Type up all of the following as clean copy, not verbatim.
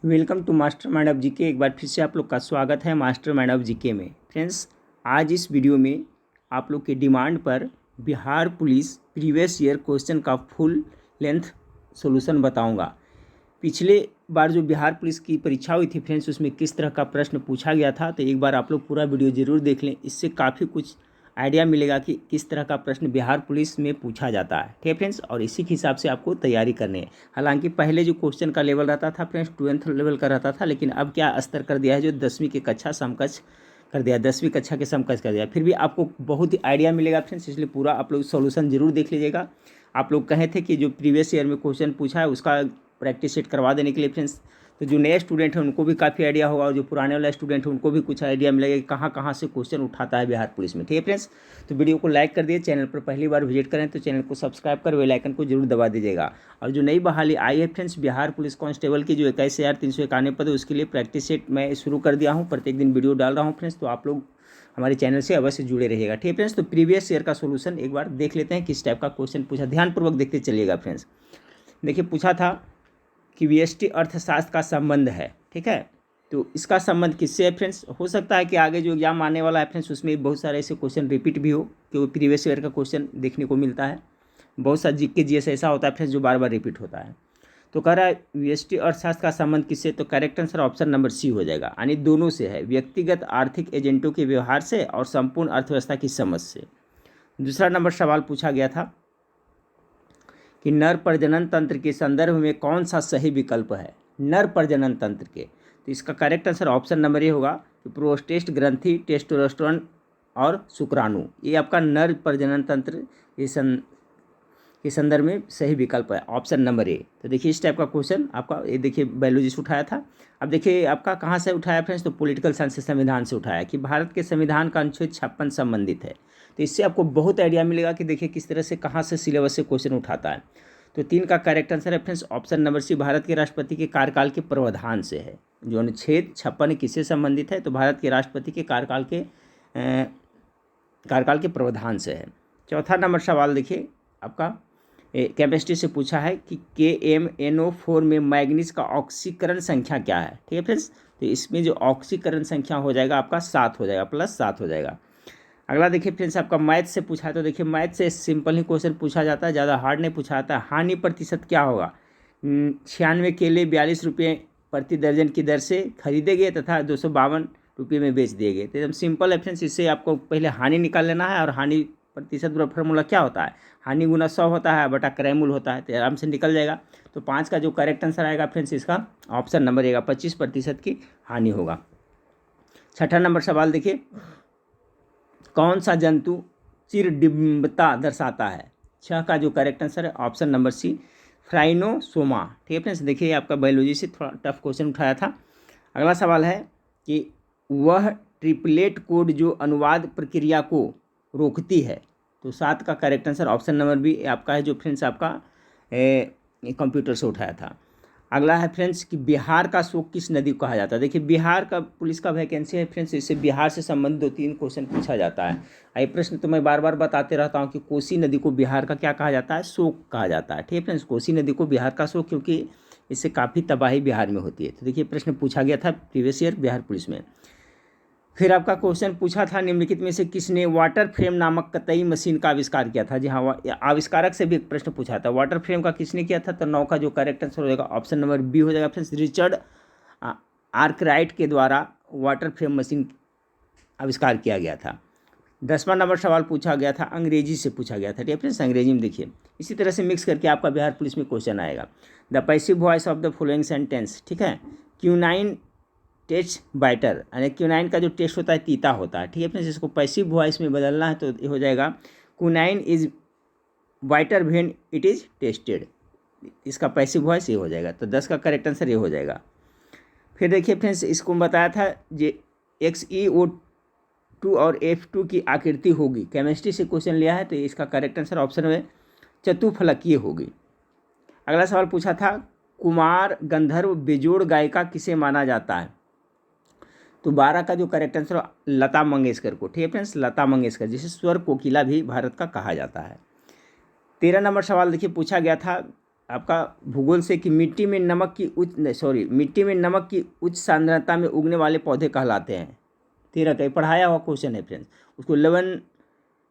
Welcome to master mind of GK. एक बार फिर से आप लोग का स्वागत है मास्टर माइंड ऑफ जीके में। फ्रेंड्स, आज इस वीडियो में आप लोग के डिमांड पर Bihar police previous year question का फुल लेंथ सॉल्यूशन बताऊंगा। पिछले बार जो बिहार पुलिस की परीक्षा हुई थी फ्रेंड्स, उसमें किस तरह का प्रश्न पूछा गया था, तो एक बार आप लोग पूरा वीडियो ज़रूर देख लें। इससे काफ़ी कुछ आइडिया मिलेगा कि किस तरह का प्रश्न बिहार पुलिस में पूछा जाता है। ठीक है फ्रेंड्स, और इसी के हिसाब से आपको तैयारी करनी है। हालांकि पहले जो क्वेश्चन का लेवल रहता था फ्रेंड्स 12th लेवल का रहता था, लेकिन अब क्या स्तर कर दिया है, जो 10वीं की कक्षा समकक्ष कर दिया, 10वीं कक्षा के समकक्ष कर दिया। फिर भी आपको बहुत ही आइडिया मिलेगा फ्रेंड्स, इसलिए पूरा आप लोग सोल्यूशन जरूर देख लीजिएगा। आप लोग कहे थे कि जो प्रीवियस ईयर में क्वेश्चन पूछा है उसका प्रैक्टिस सेट करवा देने के लिए फ्रेंड्स, तो जो नए स्टूडेंट हैं उनको भी काफ़ी आइडिया होगा और जो पुराने वाला स्टूडेंट है उनको भी कुछ आइडिया मिलेगा कि कहाँ कहाँ से क्वेश्चन उठाता है बिहार पुलिस में। ठीक है फ्रेंड्स, तो वीडियो को लाइक कर दिए। चैनल पर पहली बार विजिट करें तो चैनल को सब्सक्राइब कर बेल आइकन को जरूर दबा दीजिएगा। और जो नई बहाली आई है फ्रेंड्स बिहार पुलिस कांस्टेबल की जो 21,391 पद है, उसके लिए प्रैक्टिस सेट मैं शुरू कर दिया हूँ। प्रत्येक दिन वीडियो डाल रहा हूँ फ्रेंड्स, तो आप लोग हमारे चैनल से अवश्य जुड़े रहिएगा। ठीक है फ्रेंड्स, तो प्रीवियस ईयर का सोल्यूशन एक बार देख लेते हैं किस टाइप का क्वेश्चन पूछा। ध्यानपूर्वक देखते चलिएगा फ्रेंड्स। देखिए, पूछा था कि व्यष्टि अर्थशास्त्र का संबंध है। ठीक है, तो इसका संबंध किससे है फ्रेंड्स? हो सकता है कि आगे जो एग्जाम आने वाला है फ्रेंड्स उसमें बहुत सारे ऐसे क्वेश्चन रिपीट भी हो, क्योंकि प्रीवियस ईयर का क्वेश्चन देखने को मिलता है। बहुत सा जीके जीएस ऐसा होता है फ्रेंड्स जो बार बार रिपीट होता है। तो कह रहा है व्यष्टि अर्थशास्त्र का संबंध किससे, तो correct answer option number C हो जाएगा, यानी दोनों से है, व्यक्तिगत आर्थिक एजेंटों के व्यवहार से और संपूर्ण अर्थव्यवस्था की समझ से। दूसरा नंबर सवाल पूछा गया था कि नर प्रजनन तंत्र के संदर्भ में कौन सा सही विकल्प है, नर प्रजनन तंत्र के। तो इसका correct answer option number A होगा कि प्रोस्टेट ग्रंथि, टेस्टोस्टेरोन और शुक्राणु, ये आपका नर प्रजनन तंत्र के संदर्भ में सही विकल्प है, ऑप्शन नंबर ए। तो देखिए इस टाइप का क्वेश्चन आपका, ये देखिए बायोलॉजी से उठाया था। अब देखिए आपका कहाँ से उठाया फ्रेंड्स, तो पॉलिटिकल साइंस से, संविधान से उठाया कि भारत के संविधान का अनुच्छेद 56 संबंधित है। तो इससे आपको बहुत आइडिया मिलेगा कि देखिए किस तरह से कहाँ से सिलेबस से क्वेश्चन उठाता है। तो 3 का करेक्ट आंसर है friends option number C, Bharat के राष्ट्रपति के कार्यकाल के प्रावधान से है। जो अनुच्छेद 56 किससे संबंधित है, तो भारत के राष्ट्रपति के कार्यकाल के प्रावधान से है। चौथा नंबर सवाल देखिए आपका केमिस्ट्री से पूछा है कि KMnO4 में मैग्नीज का ऑक्सीकरण संख्या क्या है। ठीक है फ्रेंड्स, तो इसमें जो ऑक्सीकरण संख्या हो जाएगा आपका 7 हो जाएगा, +7 हो जाएगा। अगला देखिए फ्रेंड्स आपका मैथ से पूछा है, तो देखिए मैथ से सिंपल ही क्वेश्चन पूछा जाता है, ज़्यादा हार्ड नहीं पूछा जाता है। हानि प्रतिशत क्या होगा, 96 केले 42 रुपये प्रति दर्जन की दर से खरीदे गए तथा 252 रुपये में बेच दिए गए। तो एकदम सिंपल है फ्रेंड्स, इससे आपको पहले हानि निकाल लेना है, और हानि प्रतिशत फॉर्मूला क्या होता है, हानि गुना 100 होता है बटा क्रयमूल होता है, तो आराम से निकल जाएगा। तो 5 का जो करेक्ट आंसर आएगा फ्रेंड्स इसका ऑप्शन नंबर ए, 25% की हानि होगा। छठा नंबर सवाल देखिए, कौन सा जंतु चिरडिम्बता दर्शाता है। 6 का जो करेक्ट आंसर है ऑप्शन नंबर सी, फ्राइनोसोमा। ठीक है फ्रेंड्स, देखिए आपका बायोलॉजी से थोड़ा टफ क्वेश्चन उठाया था। अगला सवाल है कि वह ट्रिपलेट कोड जो अनुवाद प्रक्रिया को रोकती है। तो 7 का correct answer option number B आपका है, जो फ्रेंड्स आपका कंप्यूटर से उठाया था। अगला है फ्रेंड्स कि बिहार का शोक किस नदी को कहा जाता है। देखिए बिहार का पुलिस का वैकेंसी है फ्रेंड्स, इससे बिहार से संबंधित 2-3 क्वेश्चन पूछा जाता है। ये प्रश्न तो मैं बार बार बताते रहता हूँ कि कोसी नदी को बिहार का क्या कहा जाता है, शोक कहा जाता है। ठीक है फ्रेंड्स, कोसी नदी को बिहार का शोक, क्योंकि इससे काफ़ी तबाही बिहार में होती है। तो देखिए प्रश्न पूछा गया था प्रीवियस ईयर बिहार पुलिस में। फिर आपका क्वेश्चन पूछा था निम्नलिखित में से किसने वाटर फ्रेम नामक कतई मशीन का आविष्कार किया था। जी हाँ, आविष्कारक से भी एक प्रश्न पूछा था, वाटर फ्रेम का किसने किया था। तो 9 का जो करेक्ट आंसर हो जाएगा ऑप्शन नंबर बी हो जाएगा फ्रेंड्स, रिचर्ड आर्कराइट के द्वारा वाटर फ्रेम मशीन आविष्कार किया गया था। 10वां नंबर सवाल पूछा गया था, अंग्रेजी से पूछा गया था। ठीक है फ्रेंड्स, अंग्रेजी में देखिए इसी तरह से मिक्स करके आपका बिहार पुलिस में क्वेश्चन आएगा। The passive voice of the following sentence. ठीक है, क्यूनाइन टेस्ट बाइटर, यानी क्यूनाइन का जो टेस्ट होता है तीता होता है। ठीक है फ्रेंड्स, इसको पैसिव वॉइस में बदलना है तो ये हो जाएगा quinine is bitter when it is tested. इसका पैसिव वॉइस ये हो जाएगा, तो 10 का करेक्ट आंसर ये हो जाएगा। फिर देखिए फ्रेंड्स, इसको बताया था जे XeO2 और F2 की आकृति होगी, केमिस्ट्री से क्वेश्चन लिया है, तो इसका करेक्ट आंसर ऑप्शन में चतुफलकीय होगी। अगला सवाल पूछा था कुमार गंधर्व बेजोड़ गायिका किसे माना जाता है। तो 12 का जो करेक्ट आंसर लता मंगेशकर को। ठीक है फ्रेंड्स, लता मंगेशकर, जिसे स्वर कोकिला भी भारत का कहा जाता है। 13 नंबर सवाल देखिए पूछा गया था आपका भूगोल से कि मिट्टी में नमक की उच्च सांद्रता में उगने वाले पौधे कहलाते हैं। 13 का पढ़ाया हुआ क्वेश्चन है फ्रेंड्स। उसको लवण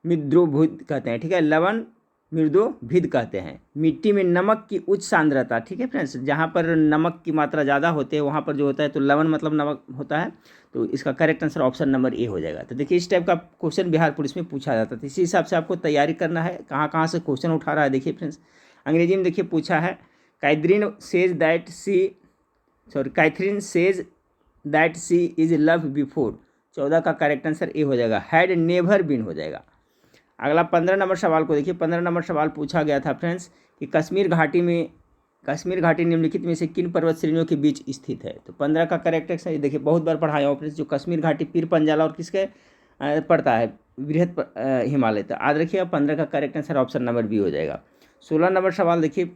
मृदोभिद कहते हैं, ठीक है, लवण मृदोभिद कहते हैं। मिट्टी में नमक की उच्च सांद्रता, ठीक है फ्रेंड्स, जहाँ पर नमक की मात्रा ज़्यादा होती है वहाँ पर जो होता है तो लवण मतलब नमक होता है, तो इसका करेक्ट आंसर ऑप्शन नंबर ए हो जाएगा। तो देखिए इस टाइप का क्वेश्चन बिहार पुलिस में पूछा जाता था, इसी हिसाब से आपको तैयारी करना है। कहाँ कहाँ से क्वेश्चन उठा रहा है देखिए फ्रेंड्स। अंग्रेजी में देखिए पूछा है Catherine says that she is love before. 14 का करेक्ट आंसर ए हो जाएगा, हैड नेवर बीन हो जाएगा। अगला 15 नंबर सवाल को देखिए। 15 नंबर सवाल पूछा गया था फ्रेंड्स कि कश्मीर घाटी निम्नलिखित में से किन पर्वत श्रेणियों के बीच स्थित है। तो 15 का करेक्ट आंसर देखिए, बहुत बार पढ़ाया हूँ फ्रेंड्स, जो कश्मीर घाटी पीर पंजाला और किसके पड़ता है, बृहद हिमालय। तो याद रखिएगा 15 का correct answer option number B हो जाएगा। 16 नंबर सवाल देखिए,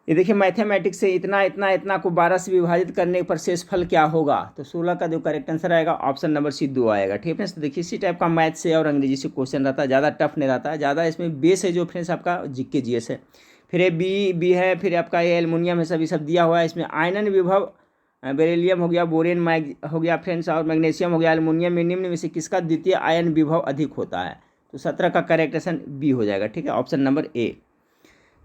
ये देखिए मैथमेटिक्स से इतना को 12 से विभाजित करने पर शेषफल क्या होगा। तो 16 का जो करेक्ट आंसर आएगा ऑप्शन नंबर सी 2 आएगा, ठीक है फ्रेंड्स। तो देखिए इसी टाइप का मैथ से और अंग्रेजी से क्वेश्चन रहता है, ज़्यादा टफ नहीं रहता है, ज़्यादा इसमें बेस है जो फ्रेंड्स आपका जीके जीएस है। फिर ये बी है, फिर आपका ये एल्युमिनियम है, सभी सब दिया हुआ है। इसमें आयनन विभव बेरिलियम हो गया, बोरेन हो गया फ्रेंड्स, और मैग्नीशियम हो गया। एल्युमिनियम में निम्न में से किसका द्वितीय आयन विभव अधिक होता है। तो 17 का करेक्ट आंसर बी हो जाएगा, ठीक है, ऑप्शन नंबर ए।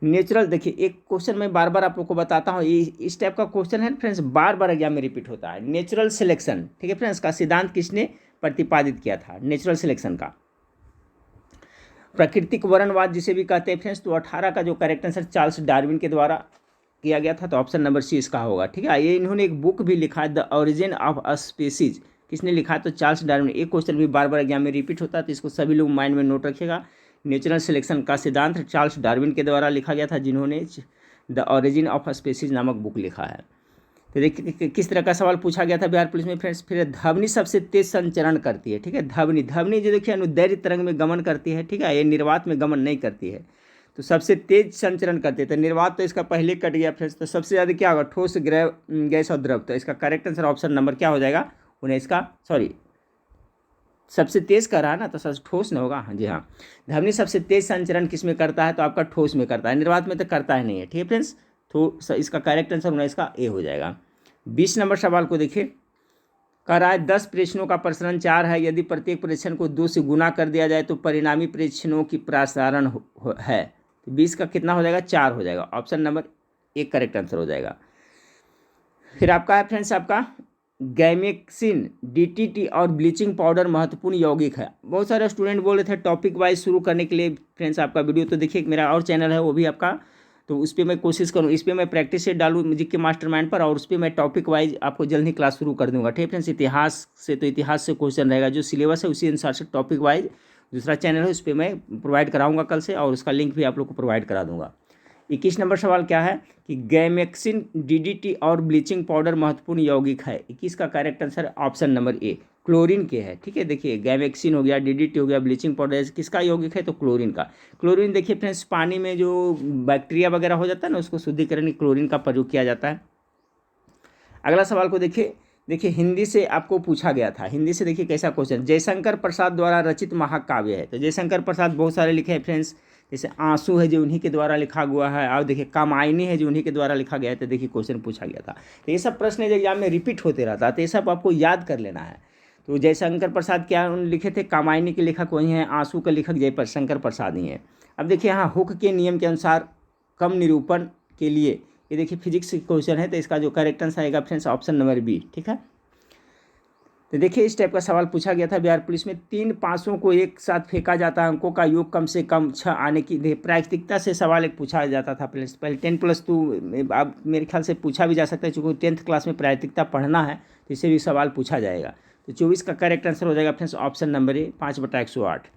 नेचुरल, देखिए एक क्वेश्चन मैं बार बार आप लोग को बताता हूँ, ये इस टाइप का क्वेश्चन है फ्रेंड्स, बार बार एग्जाम में रिपीट होता है। नेचुरल सिलेक्शन, ठीक है फ्रेंड्स, का सिद्धांत किसने प्रतिपादित किया था, नेचुरल सिलेक्शन का। प्राकृतिक वर्णवाद जिसे भी कहते हैं फ्रेंड्स, तो 18 का जो करेक्ट आंसर चार्ल्स डार्विन के द्वारा किया गया था, तो ऑप्शन नंबर सी इसका होगा, ठीक है। ये इन्होंने एक बुक भी लिखा है, the origin of a species, किसने लिखा है, तो चार्ल्स डार्विन। एक क्वेश्चन भी बार बार एग्जाम में रिपीट होता है, तो इसको सभी लोग माइंड में नोट रखिएगा। नेचुरल सिलेक्शन का सिद्धांत चार्ल्स डार्विन के द्वारा लिखा गया था, जिन्होंने the origin of a species नामक बुक लिखा है। तो देखिए किस तरह का सवाल पूछा गया था बिहार पुलिस में फ्रेंड्स। फिर ध्वनि सबसे तेज संचरण करती है, ठीक है, ध्वनि जो देखिए अनुदैर्घ्य तरंग में गमन करती है, ठीक है, ये निर्वात में गमन नहीं करती है, तो सबसे तेज संचरण करती है। तो निर्वात तो इसका पहले कट गया फ्रेंड्स। तो सबसे ज़्यादा क्या होगा, ठोस, गैस और द्रव। तो इसका करेक्ट आंसर ऑप्शन नंबर क्या हो जाएगा, 19 का, सॉरी सबसे तेज कर रहा है ना, तो सबसे ठोस नहीं होगा, हाँ जी हाँ। ध्वनि सबसे तेज संचरण किस में करता है, तो आपका ठोस में करता है, निर्वात में तो करता ही नहीं है, ठीक है फ्रेंड्स। तो इसका करेक्ट आंसर 19 का ए हो जाएगा। 20 नंबर सवाल को देखिए, कह रहा है 10 प्रेक्षणों का प्रसारण 4 है, यदि प्रत्येक प्रेक्षण को 2 से गुना कर दिया जाए तो परिणामी प्रेक्षणों की प्रसारण है। तो 20 का कितना हो जाएगा, 4 हो जाएगा, ऑप्शन नंबर एक करेक्ट आंसर हो जाएगा। फिर आपका है फ्रेंड्स आपका गैमेक्सिन, डीटीटी और ब्लीचिंग पाउडर महत्वपूर्ण यौगिक है। बहुत सारे स्टूडेंट बोल रहे थे टॉपिक वाइज शुरू करने के लिए फ्रेंड्स आपका वीडियो, तो देखिए मेरा और चैनल है वो भी आपका, तो उस पर मैं कोशिश करूँ, इस पर मैं प्रैक्टिस से डालूँ म्यूजिक के मास्टरमाइंड पर, और उस पर मैं टॉपिक वाइज आपको जल्द ही क्लास शुरू कर दूंगा, ठीक है फ्रेंड्स। इतिहास से तो इतिहास से क्वेश्चन रहेगा, जो सिलेबस है उसी अनुसार से टॉपिक वाइज दूसरा चैनल है उस पर मैं प्रोवाइड कराऊंगा कल से, और उसका लिंक भी आप लोग को प्रोवाइड करा दूंगा। 21 नंबर सवाल क्या है कि गैमेक्सिन, डीडीटी और ब्लीचिंग पाउडर महत्वपूर्ण यौगिक है। 21 का करेक्ट आंसर ऑप्शन नंबर ए क्लोरीन के है, ठीक है। देखिए गैमेक्सिन हो गया, डीडीटी हो गया, ब्लीचिंग पाउडर किसका यौगिक है, तो क्लोरीन का। क्लोरीन देखिए फ्रेंड्स, पानी में जो बैक्टीरिया वगैरह हो जाता है ना, उसको शुद्धिकरण में क्लोरीन का प्रयोग किया जाता है। अगला सवाल को देखिए हिंदी से आपको पूछा गया था, हिंदी से देखिए कैसा क्वेश्चन। जयशंकर प्रसाद द्वारा रचित महाकाव्य है। तो जयशंकर प्रसाद बहुत सारे लिखे हैं फ्रेंड्स, जैसे आंसू है जो उन्हीं के द्वारा लिखा हुआ है, और देखिए कामायनी है जो उन्हीं के द्वारा लिखा गया है। तो देखिए क्वेश्चन पूछा गया था, तो ये सब प्रश्न एग्जाम में रिपीट होते रहता है, तो ये सब आपको याद कर लेना है। तो जयशंकर प्रसाद क्या लिखे थे, कामायनी के लेखक वही हैं, आंसू का लेखक जयशंकर प्रसाद ही हैं। अब देखिए यहाँ हुक के नियम के अनुसार कम निरूपण के लिए, ये देखिए फिजिक्स क्वेश्चन है, तो इसका जो करेक्ट आंसर आएगा फ्रेंड्स ऑप्शन नंबर बी, ठीक है। तो देखिए इस टाइप का सवाल पूछा गया था बिहार पुलिस में। 3 पासों को एक साथ फेंका जाता है, अंकों का योग कम से कम 6 आने की प्रायिकता से सवाल एक पूछा जाता था पहले 10+2, अब मेरे ख्याल से पूछा भी जा सकता है, चूँकि 10th क्लास में प्रायिकता पढ़ना है तो इससे भी सवाल पूछा जाएगा। तो 24 का करेक्ट आंसर हो जाएगा फ्रेंड्स ऑप्शन नंबर ए 5/108।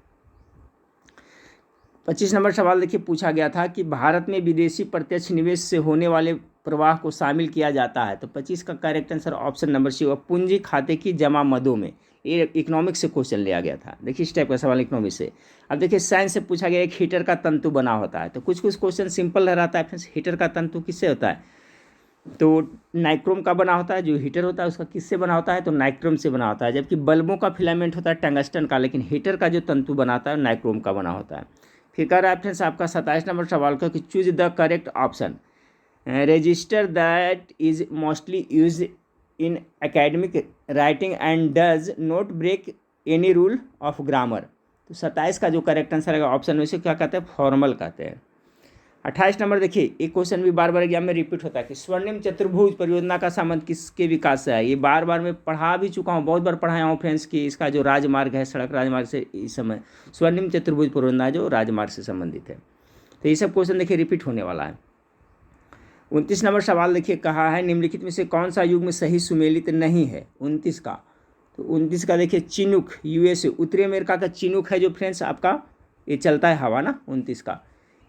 25 नंबर सवाल देखिए पूछा गया था कि भारत में विदेशी प्रत्यक्ष निवेश से होने वाले प्रवाह को शामिल किया जाता है। तो 25 का correct answer option number C, पूंजी खाते की जमा मदों में। ये इकोनॉमिक्स से क्वेश्चन लिया गया था, देखिए इस टाइप का सवाल इकोनॉमिक्स से। अब देखिए साइंस से पूछा गया एक हीटर का तंतु बना होता है। तो कुछ क्वेश्चन सिंपल रहता है फ्रेंड्स, हीटर का तंतु किससे होता है, तो नाइक्रोम का बना होता है। जो हीटर होता है उसका किससे बना होता है, तो नाइक्रोम से बना होता है। जबकि बल्बों का फिलामेंट होता है टंगस्टन का, लेकिन हीटर का जो तंतु बनाता है नाइक्रोम का बना होता है। फिर कह रहा है फ्रेंड्स आपका 27 नंबर सवाल का कि choose the correct option. Register that is mostly use in academic writing and does not break any rule of grammar. तो 27 का जो करेक्ट आंसर है ऑप्शन में से क्या कहते हैं, फॉर्मल कहते हैं। 28 नंबर देखिए, एक क्वेश्चन भी बार बार एग्जाम में रिपीट होता है कि स्वर्णिम चतुर्भुज परियोजना का संबंध किसके विकास से है। ये बार बार मैं पढ़ा भी चुका हूँ, बहुत बार पढ़ाया हूँ फ्रेंड्स कि इसका जो राजमार्ग है, सड़क राजमार्ग से इस समय स्वर्णिम चतुर्भुज परियोजना जो राजमार्ग से संबंधित है। तो ये सब क्वेश्चन देखिए रिपीट होने वाला है। 29 नंबर सवाल देखिए, कहा है निम्नलिखित में से कौन सा युग में सही सुमेलित नहीं है। 29 का, तो 29 का देखिए चिनूक, यूएसए उत्तरी अमेरिका का चिनूक है जो फ्रेंड्स आपका ये चलता है हवा ना। 29 का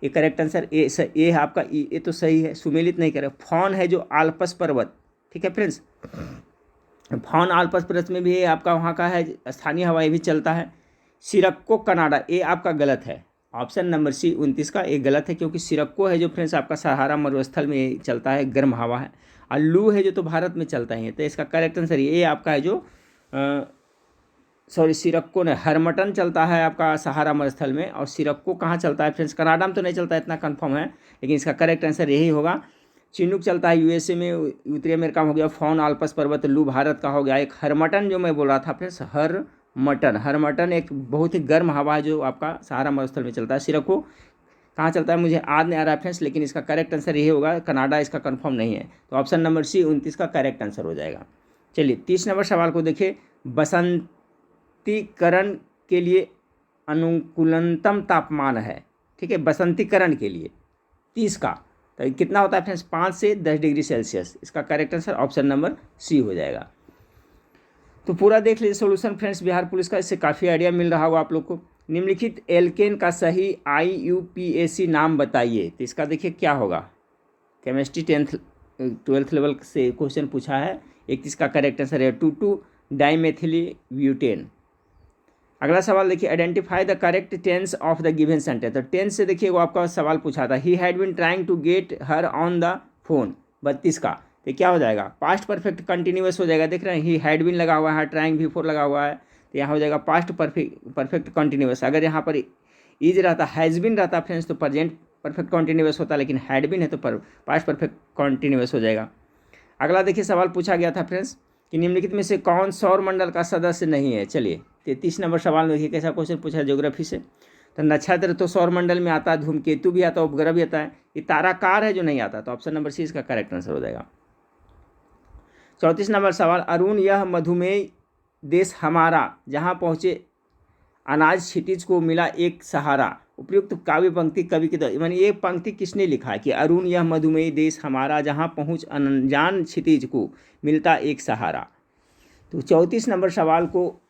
ये करेक्ट आंसर ए है आपका, ये तो सही है, सुमेलित नहीं करे। फॉन है जो आल्पस पर्वत, ठीक है फ्रेंड्स, फॉन आल्पस पर्वत में भी ये आपका वहाँ का है, स्थानीय हवाई भी चलता है। सिरक्को कनाडा, ये आपका गलत है, ऑप्शन नंबर सी 29 का ये गलत है, क्योंकि सिरक्को है जो फ्रेंड्स आपका सहारा मरुस्थल में चलता है, गर्म हवा है। और लू है जो तो भारत में चलता है। तो इसका करेक्ट आंसर ये आपका है जो सिरक्को ने, हरमटन चलता है आपका सहारा मरुस्थल में, और सिरक्को कहाँ चलता है फ्रेंड्स, कनाडा में तो नहीं चलता, इतना कंफर्म है, लेकिन इसका करेक्ट आंसर यही होगा। चिनूक चलता है यूएसए में, उत्तरी अमेरिका में हो गया। फॉन आल्पस पर्वत, लू भारत का हो गया। एक हरमटन जो मैं बोल रहा था फ्रेंड्स, हरमटन एक बहुत ही गर्म हवा है जो आपका सहारा मरुस्थल में चलता है। सिरक्को कहाँ चलता है मुझे याद नहीं आ रहा है फ्रेंड्स, लेकिन इसका करेक्ट आंसर यही होगा, कनाडा इसका कंफर्म नहीं है। तो ऑप्शन नंबर सी 29 का करेक्ट आंसर हो जाएगा। चलिए 30 नंबर सवाल को देखिए, बसंतीकरण के लिए अनुकूलतम तापमान है, ठीक है, बसंतीकरण के लिए 30 का, तो कितना होता है फ्रेंड्स, 5 से 10 डिग्री सेल्सियस। इसका correct answer option number C हो जाएगा। तो पूरा देख लीजिए सोल्यूशन फ्रेंड्स बिहार पुलिस का, इससे काफ़ी आइडिया मिल रहा होगा आप लोग को। निम्नलिखित एल्केन का सही IUPAC नाम बताइए। तो इसका देखिए क्या होगा, केमिस्ट्री 12th लेवल से क्वेश्चन पूछा है। 31 का करेक्ट आंसर है 2,2 डाइमेथिलीब्यूटेन। अगला सवाल देखिए, identify the correct tense of the given sentence. तो टेंस से देखिए वो आपका सवाल पूछा था, he had been trying to get her on the phone. 32 का, तो क्या हो जाएगा, पास्ट परफेक्ट कंटिन्यूअस हो जाएगा। देख रहे हैं ही हैड बीन लगा हुआ है, ट्राइंग बिफोर लगा हुआ है, तो यहाँ हो जाएगा पास्ट परफेक्ट कंटिन्यूअस। अगर यहाँ पर इज रहता, हैज़ बीन रहता फ्रेंड्स तो प्रेजेंट परफेक्ट कंटिन्यूअस होता, लेकिन हैड बीन है तो पास्ट परफेक्ट कंटिन्यूअस हो जाएगा। अगला देखिए सवाल पूछा गया था फ्रेंड्स कि निम्नलिखित में से कौन सौर मंडल का सदस्य नहीं है। चलिए 33 नंबर सवाल में देखिए कैसा क्वेश्चन पूछा है ज्योग्राफी से। तो नक्षत्र तो सौर मंडल में आता है, धूमकेतु भी आता है, उपग्रह भी आता है, ये ताराकार है जो नहीं आता। तो ऑप्शन नंबर सी इसका करेक्ट आंसर हो जाएगा। 34 नंबर सवाल, अरुण यह मधुमेह देश हमारा जहाँ पहुँचे अनाज क्षितिज को मिला एक सहारा। उपयुक्त काव्य पंक्ति कवि के द्वारा, यानी ये पंक्ति किसने लिखा है कि अरुण यह मधुमेह देश हमारा जहाँ पहुँच अनजान क्षितिज को मिलता एक सहारा। तो 34 नंबर सवाल को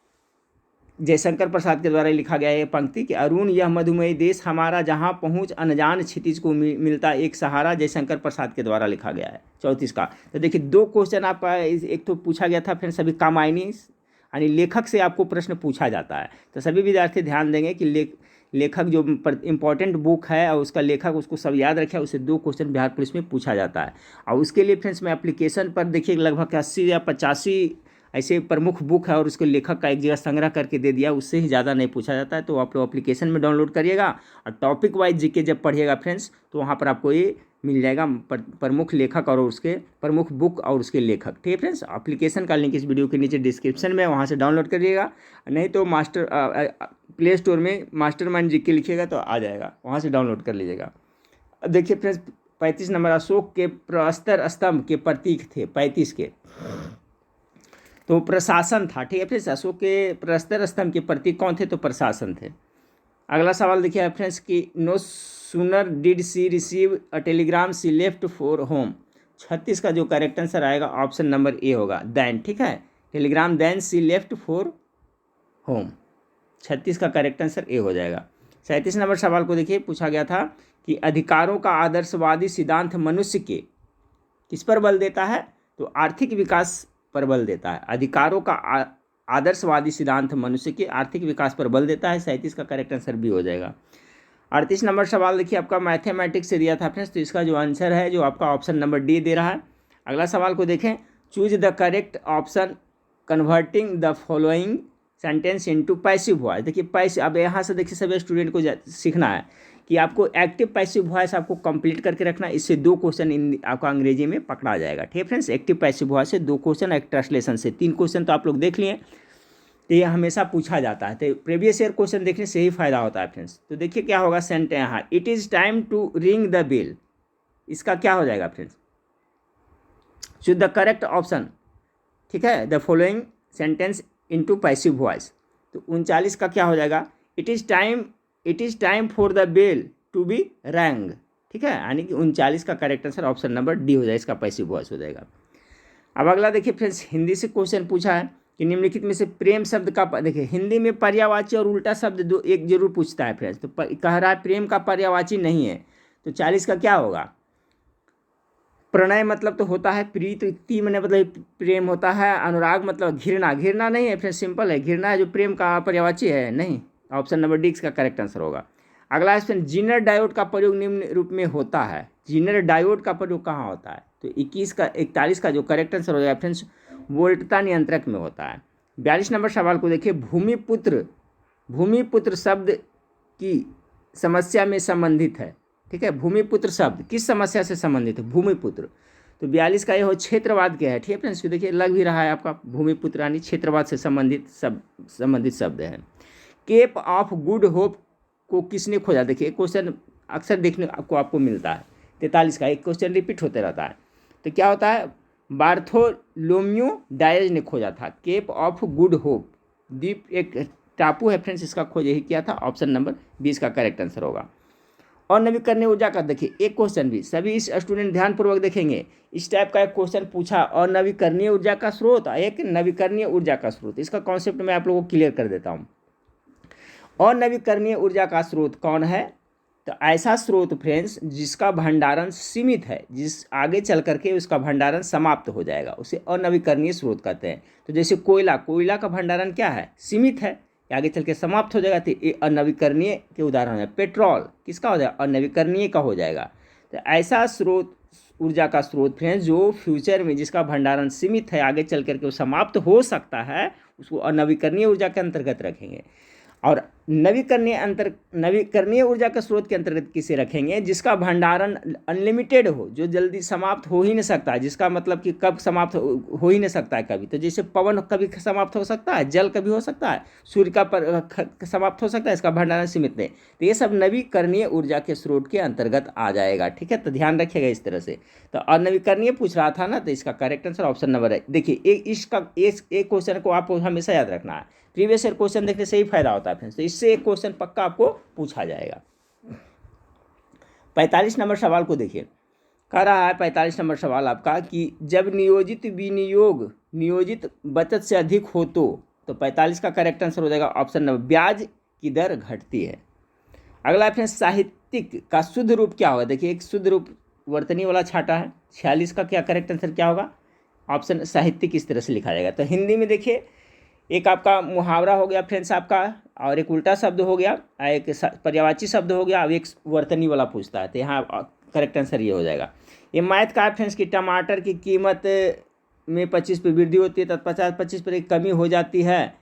जयशंकर प्रसाद के द्वारा लिखा गया है ये पंक्ति कि अरुण यह मधुमेह देश हमारा जहाँ पहुँच अनजान क्षितिज को मिलता एक सहारा, जयशंकर प्रसाद के द्वारा लिखा गया है 34 का। तो देखिए दो क्वेश्चन आपका, एक तो पूछा गया था फिर सभी कामायनी यानी लेखक से आपको प्रश्न पूछा जाता है। तो सभी विद्यार्थी ध्यान देंगे कि लेखक जो इम्पोर्टेंट बुक है और उसका लेखक उसको सब याद रखे, उससे दो क्वेश्चन बिहार पुलिस में पूछा जाता है। और उसके लिए फ्रेंड्स मैं एप्लीकेशन पर देखिए लगभग 80 या 85 ऐसे प्रमुख बुक है और उसके लेखक का एक जगह संग्रह करके दे दिया, उससे ही ज़्यादा नहीं पूछा जाता है। तो आप लोग एप्लीकेशन में डाउनलोड करिएगा और टॉपिक वाइज जीके जब पढ़िएगा फ्रेंड्स तो वहाँ पर आपको ये मिल जाएगा प्रमुख लेखक और उसके प्रमुख बुक और उसके लेखक। ठीक है फ्रेंड्स, एप्लीकेशन का लिंक इस वीडियो के नीचे डिस्क्रिप्शन में, वहाँ से डाउनलोड करिएगा, नहीं तो प्ले स्टोर में मास्टरमाइंड जीके लिखिएगा तो आ जाएगा, वहाँ से डाउनलोड कर लीजिएगा। देखिए फ्रेंड्स 35 नंबर, अशोक के प्रस्तर स्तंभ के प्रतीक थे 35 के, तो प्रशासन था। ठीक है फ्रेंड्स, अशोक के प्रस्तर स्तंभ के प्रतीक कौन थे, तो प्रशासन थे। अगला सवाल देखिए फ्रेंड्स कि no sooner did she receive a telegram she left for home. 36 का जो करेक्ट आंसर आएगा ऑप्शन नंबर ए होगा, दैन। ठीक है, telegram than she left for home, 36 का करेक्ट आंसर ए हो जाएगा। 37 नंबर सवाल को देखिए पूछा गया था कि अधिकारों का आदर्शवादी सिद्धांत मनुष्य के किस पर बल देता है, तो आर्थिक विकास पर बल देता है। अधिकारों का आदर्शवादी सिद्धांत मनुष्य के आर्थिक विकास पर बल देता है, 37 का करेक्ट आंसर भी हो जाएगा। 38 नंबर सवाल देखिए आपका मैथमेटिक्स से दिया था फ्रेंड्स, तो इसका जो आंसर है जो आपका ऑप्शन नंबर डी दे रहा है। अगला सवाल को देखें, choose the correct option converting the following sentence into passive voice. देखिए पैसिव, अब यहाँ से देखिए सभी स्टूडेंट को सीखना है कि आपको एक्टिव पैसिव वॉइस आपको कंप्लीट करके रखना है। इससे 2 क्वेश्चन आपका अंग्रेजी में पकड़ा जाएगा। ठीक है फ्रेंड्स, एक्टिव पैसिव वॉइस से 2 क्वेश्चन, एक ट्रांसलेशन से 3 क्वेश्चन तो आप लोग देख लिए। तो ये हमेशा पूछा जाता है, तो प्रीवियस ईयर क्वेश्चन देखने से ही फायदा होता है फ्रेंड्स। तो देखिए क्या होगा सेंटेंस यहाँ, it is time to ring the bell. इसका क्या हो जाएगा friends, choose the correct option. ठीक है, the following sentence into passive voice. तो 39 का क्या हो जाएगा, it is time for the bell to be rang. ठीक है, यानी कि 39 का correct answer option number D हो जाएगा, इसका पैसिव वॉइस हो जाएगा। अब अगला देखिए फ्रेंड्स, हिंदी से क्वेश्चन पूछा है कि निम्नलिखित में से प्रेम शब्द का, देखिए हिंदी में पर्यायवाची और उल्टा शब्द दो एक जरूर पूछता है फ्रेंड्स। तो कह रहा है प्रेम का पर्यायवाची नहीं है, तो 40 का क्या होगा, प्रणय मतलब तो होता है प्रीति मैंने मतलब प्रेम होता है, अनुराग मतलब घृणा, घृणा नहीं है फ्रेंड्स, सिंपल है, घृणा है जो प्रेम का पर्यायवाची है नहीं। ऑप्शन नंबर डी इसका करेक्ट आंसर होगा। अगला इसमें जीनर डायोड का प्रयोग निम्न रूप में होता है। जीनर डायोड का प्रयोग कहाँ होता है, तो 41 का जो करेक्ट आंसर हो जाएगा फ्रेंड्स, वोल्टता नियंत्रक में होता है। 42 नंबर सवाल को देखिए, भूमिपुत्र शब्द की समस्या में संबंधित है। ठीक है, भूमिपुत्र शब्द किस समस्या से संबंधित है, भूमिपुत्र। तो 42 का ये हो क्षेत्रवाद क्या है। ठीक है फ्रेंड्स, देखिए लग भी रहा है आपका, भूमिपुत्र यानी क्षेत्रवाद से संबंधित शब्द है। केप ऑफ गुड होप को किसने खोजा, देखिए क्वेश्चन अक्सर देखने को आपको मिलता है। 43 का एक क्वेश्चन रिपीट होते रहता है। तो क्या होता है, बार्थोलोम्यू डायज ने खोजा था केप ऑफ गुड होप। द्वीप एक टापू है फ्रेंड्स, इसका खोज यही किया था। ऑप्शन नंबर 20 का करेक्ट आंसर होगा। और नवीकरणीय ऊर्जा का देखिए एक क्वेश्चन भी सभी इस स्टूडेंट ध्यानपूर्वक देखेंगे। इस टाइप का एक क्वेश्चन पूछा, और नवीकरणीय ऊर्जा का स्रोत, एक नवीकरणीय ऊर्जा का स्रोत, इसका कॉन्सेप्ट मैं आप लोगों को क्लियर कर देता हूँ। और नवीकरणीय ऊर्जा का स्रोत कौन है, तो ऐसा स्रोत फ्रेंड्स जिसका भंडारण सीमित है, जिस आगे चल करके उसका भंडारण समाप्त हो जाएगा, उसे अनवीकरणीय स्रोत कहते हैं। तो जैसे कोयला का भंडारण क्या है, सीमित है, आगे चल के समाप्त हो जाएगा, तो ये अनवीकरणीय के उदाहरण है। पेट्रोल किसका हो जाएगा, अनवीकरणीय का हो जाएगा। तो ऐसा स्रोत, ऊर्जा का स्रोत फ्रेंड्स जो फ्यूचर में जिसका भंडारण सीमित है, आगे चल करके वो समाप्त हो सकता है, उसको अनवीकरणीय ऊर्जा के अंतर्गत रखेंगे। और नवीकरणीय ऊर्जा के स्रोत के अंतर्गत किसे रखेंगे, जिसका भंडारण अनलिमिटेड हो, जो जल्दी समाप्त हो ही नहीं सकता है, जिसका मतलब कि कब समाप्त हो ही नहीं सकता है कभी। तो जैसे पवन कभी समाप्त हो सकता है, जल कभी हो सकता है, सूर्य का समाप्त हो सकता है, इसका भंडारण सीमित नहीं। तो ये सब नवीकरणीय ऊर्जा के स्रोत के अंतर्गत आ जाएगा। ठीक है, तो ध्यान रखिएगा इस तरह से। तो अनवीकरणीय पूछ रहा था ना, तो इसका करेक्ट आंसर ऑप्शन नंबर है। देखिए एक क्वेश्चन को आपको हमेशा याद रखना है, प्रीवियस ईयर क्वेश्चन देखने से ही फायदा होता है फ्रेंड्स। तो इससे एक क्वेश्चन पक्का आपको पूछा जाएगा। 45 नंबर सवाल को देखिए, कह रहा है 45 नंबर सवाल आपका कि जब नियोजित विनियोग नियोजित बचत से अधिक हो तो 45 का करेक्ट आंसर हो जाएगा ऑप्शन नंबर, ब्याज की दर घटती है। अगला फ्रेंड्स, साहित्यिक का शुद्ध रूप क्या होगा, देखिए एक शुद्ध रूप वर्तनी वाला छाटा है। 46 का क्या करेक्ट आंसर क्या होगा, ऑप्शन साहित्यिक इस तरह से लिखा जाएगा। तो हिंदी में देखिए एक आपका मुहावरा हो गया फ्रेंड्स आपका, और एक उल्टा शब्द हो गया, एक पर्यायवाची शब्द हो गया, अब एक वर्तनी वाला पूछता है। तो यहाँ करेक्ट आंसर ये हो जाएगा। ये मैथ का है फ्रेंड्स कि टमाटर की कीमत में 25 पर वृद्धि होती है, तो 25 पर एक कमी हो जाती है।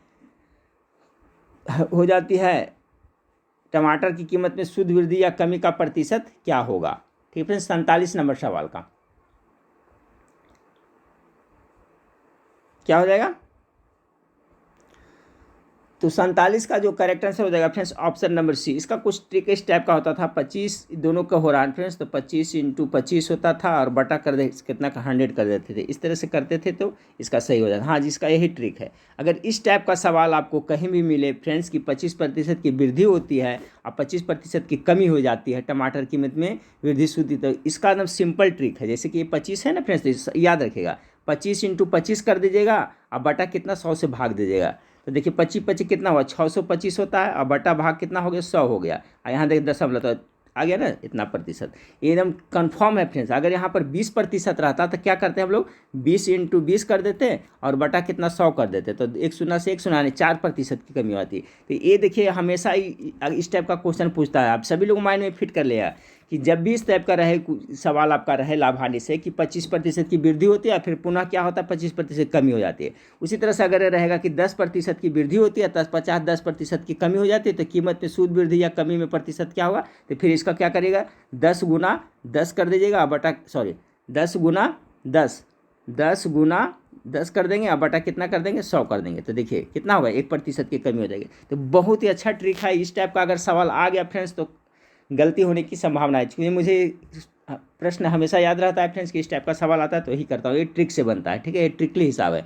टमाटर की कीमत में शुद्ध वृद्धि या कमी का प्रतिशत क्या होगा। ठीक है फ्रेंड्स, 47 नंबर सवाल का क्या हो जाएगा, तो 47 का जो करेक्ट आंसर हो जाएगा फ्रेंड्स ऑप्शन नंबर सी। इसका कुछ ट्रिक इस टाइप का होता था, 25 दोनों का हो रहा है फ्रेंड्स, तो 25 × 25 होता था और बटा कर दे कितना का 100 कर देते थे, इस तरह से करते थे तो इसका सही हो जाता। हाँ, जिसका यही ट्रिक है। अगर इस टाइप का सवाल आपको कहीं भी मिले फ्रेंड्स की 25% की वृद्धि होती है और 25% की कमी हो जाती है, टमाटर कीमत में वृद्धि होती, तो इसका एकदम सिंपल ट्रिक है। जैसे कि ये 25 है ना फ्रेंड्स, तो याद रखेगा 25 × 25 कर दीजिएगा और बटा कितना 100 से भाग दीजिएगा। तो देखिए 25 कितना हुआ, 625 होता है, और बटा भाग कितना हो गया, 100 हो गया। और यहाँ देखिए दशमलव तो आ गया ना, इतना प्रतिशत, एकदम कंफर्म है फ्रेंड्स। अगर यहाँ पर 20% रहता तो क्या करते हैं हम लोग, 20 × 20 कर देते हैं और बटा कितना 100 कर देते, तो एक शून्य से एक शून्य 4% की कमी होती। तो ये देखिए हमेशा इस टाइप का क्वेश्चन पूछता है, आप सभी लोग माइंड में फिट कर लिया कि जब भी इस टाइप का रहे सवाल आपका रहे लाभ हानि से कि 25% की वृद्धि होती है फिर पुनः क्या होता है 25% कमी हो जाती है, उसी तरह से अगर रहेगा कि 10% की वृद्धि होती है तो 10% की कमी हो जाती है, तो कीमत में सूद वृद्धि या कमी में प्रतिशत क्या होगा, तो फिर इसका क्या करेगा 10 गुना 10 कर दीजिएगा बटा 10 गुना 10 कर देंगे, अब बटा कितना कर देंगे 100 कर देंगे, तो देखिए कितना होगा 1% की कमी हो जाएगी। तो बहुत ही अच्छा ट्रिक है, इस टाइप का अगर सवाल आ गया फ्रेंड्स तो गलती होने की संभावना है, क्योंकि मुझे प्रश्न हमेशा याद रहता है फ्रेंड्स कि इस टाइप का सवाल आता है तो यही करता हूँ, ये ट्रिक से बनता है, ठीक है, ये ट्रिकली हिसाब है।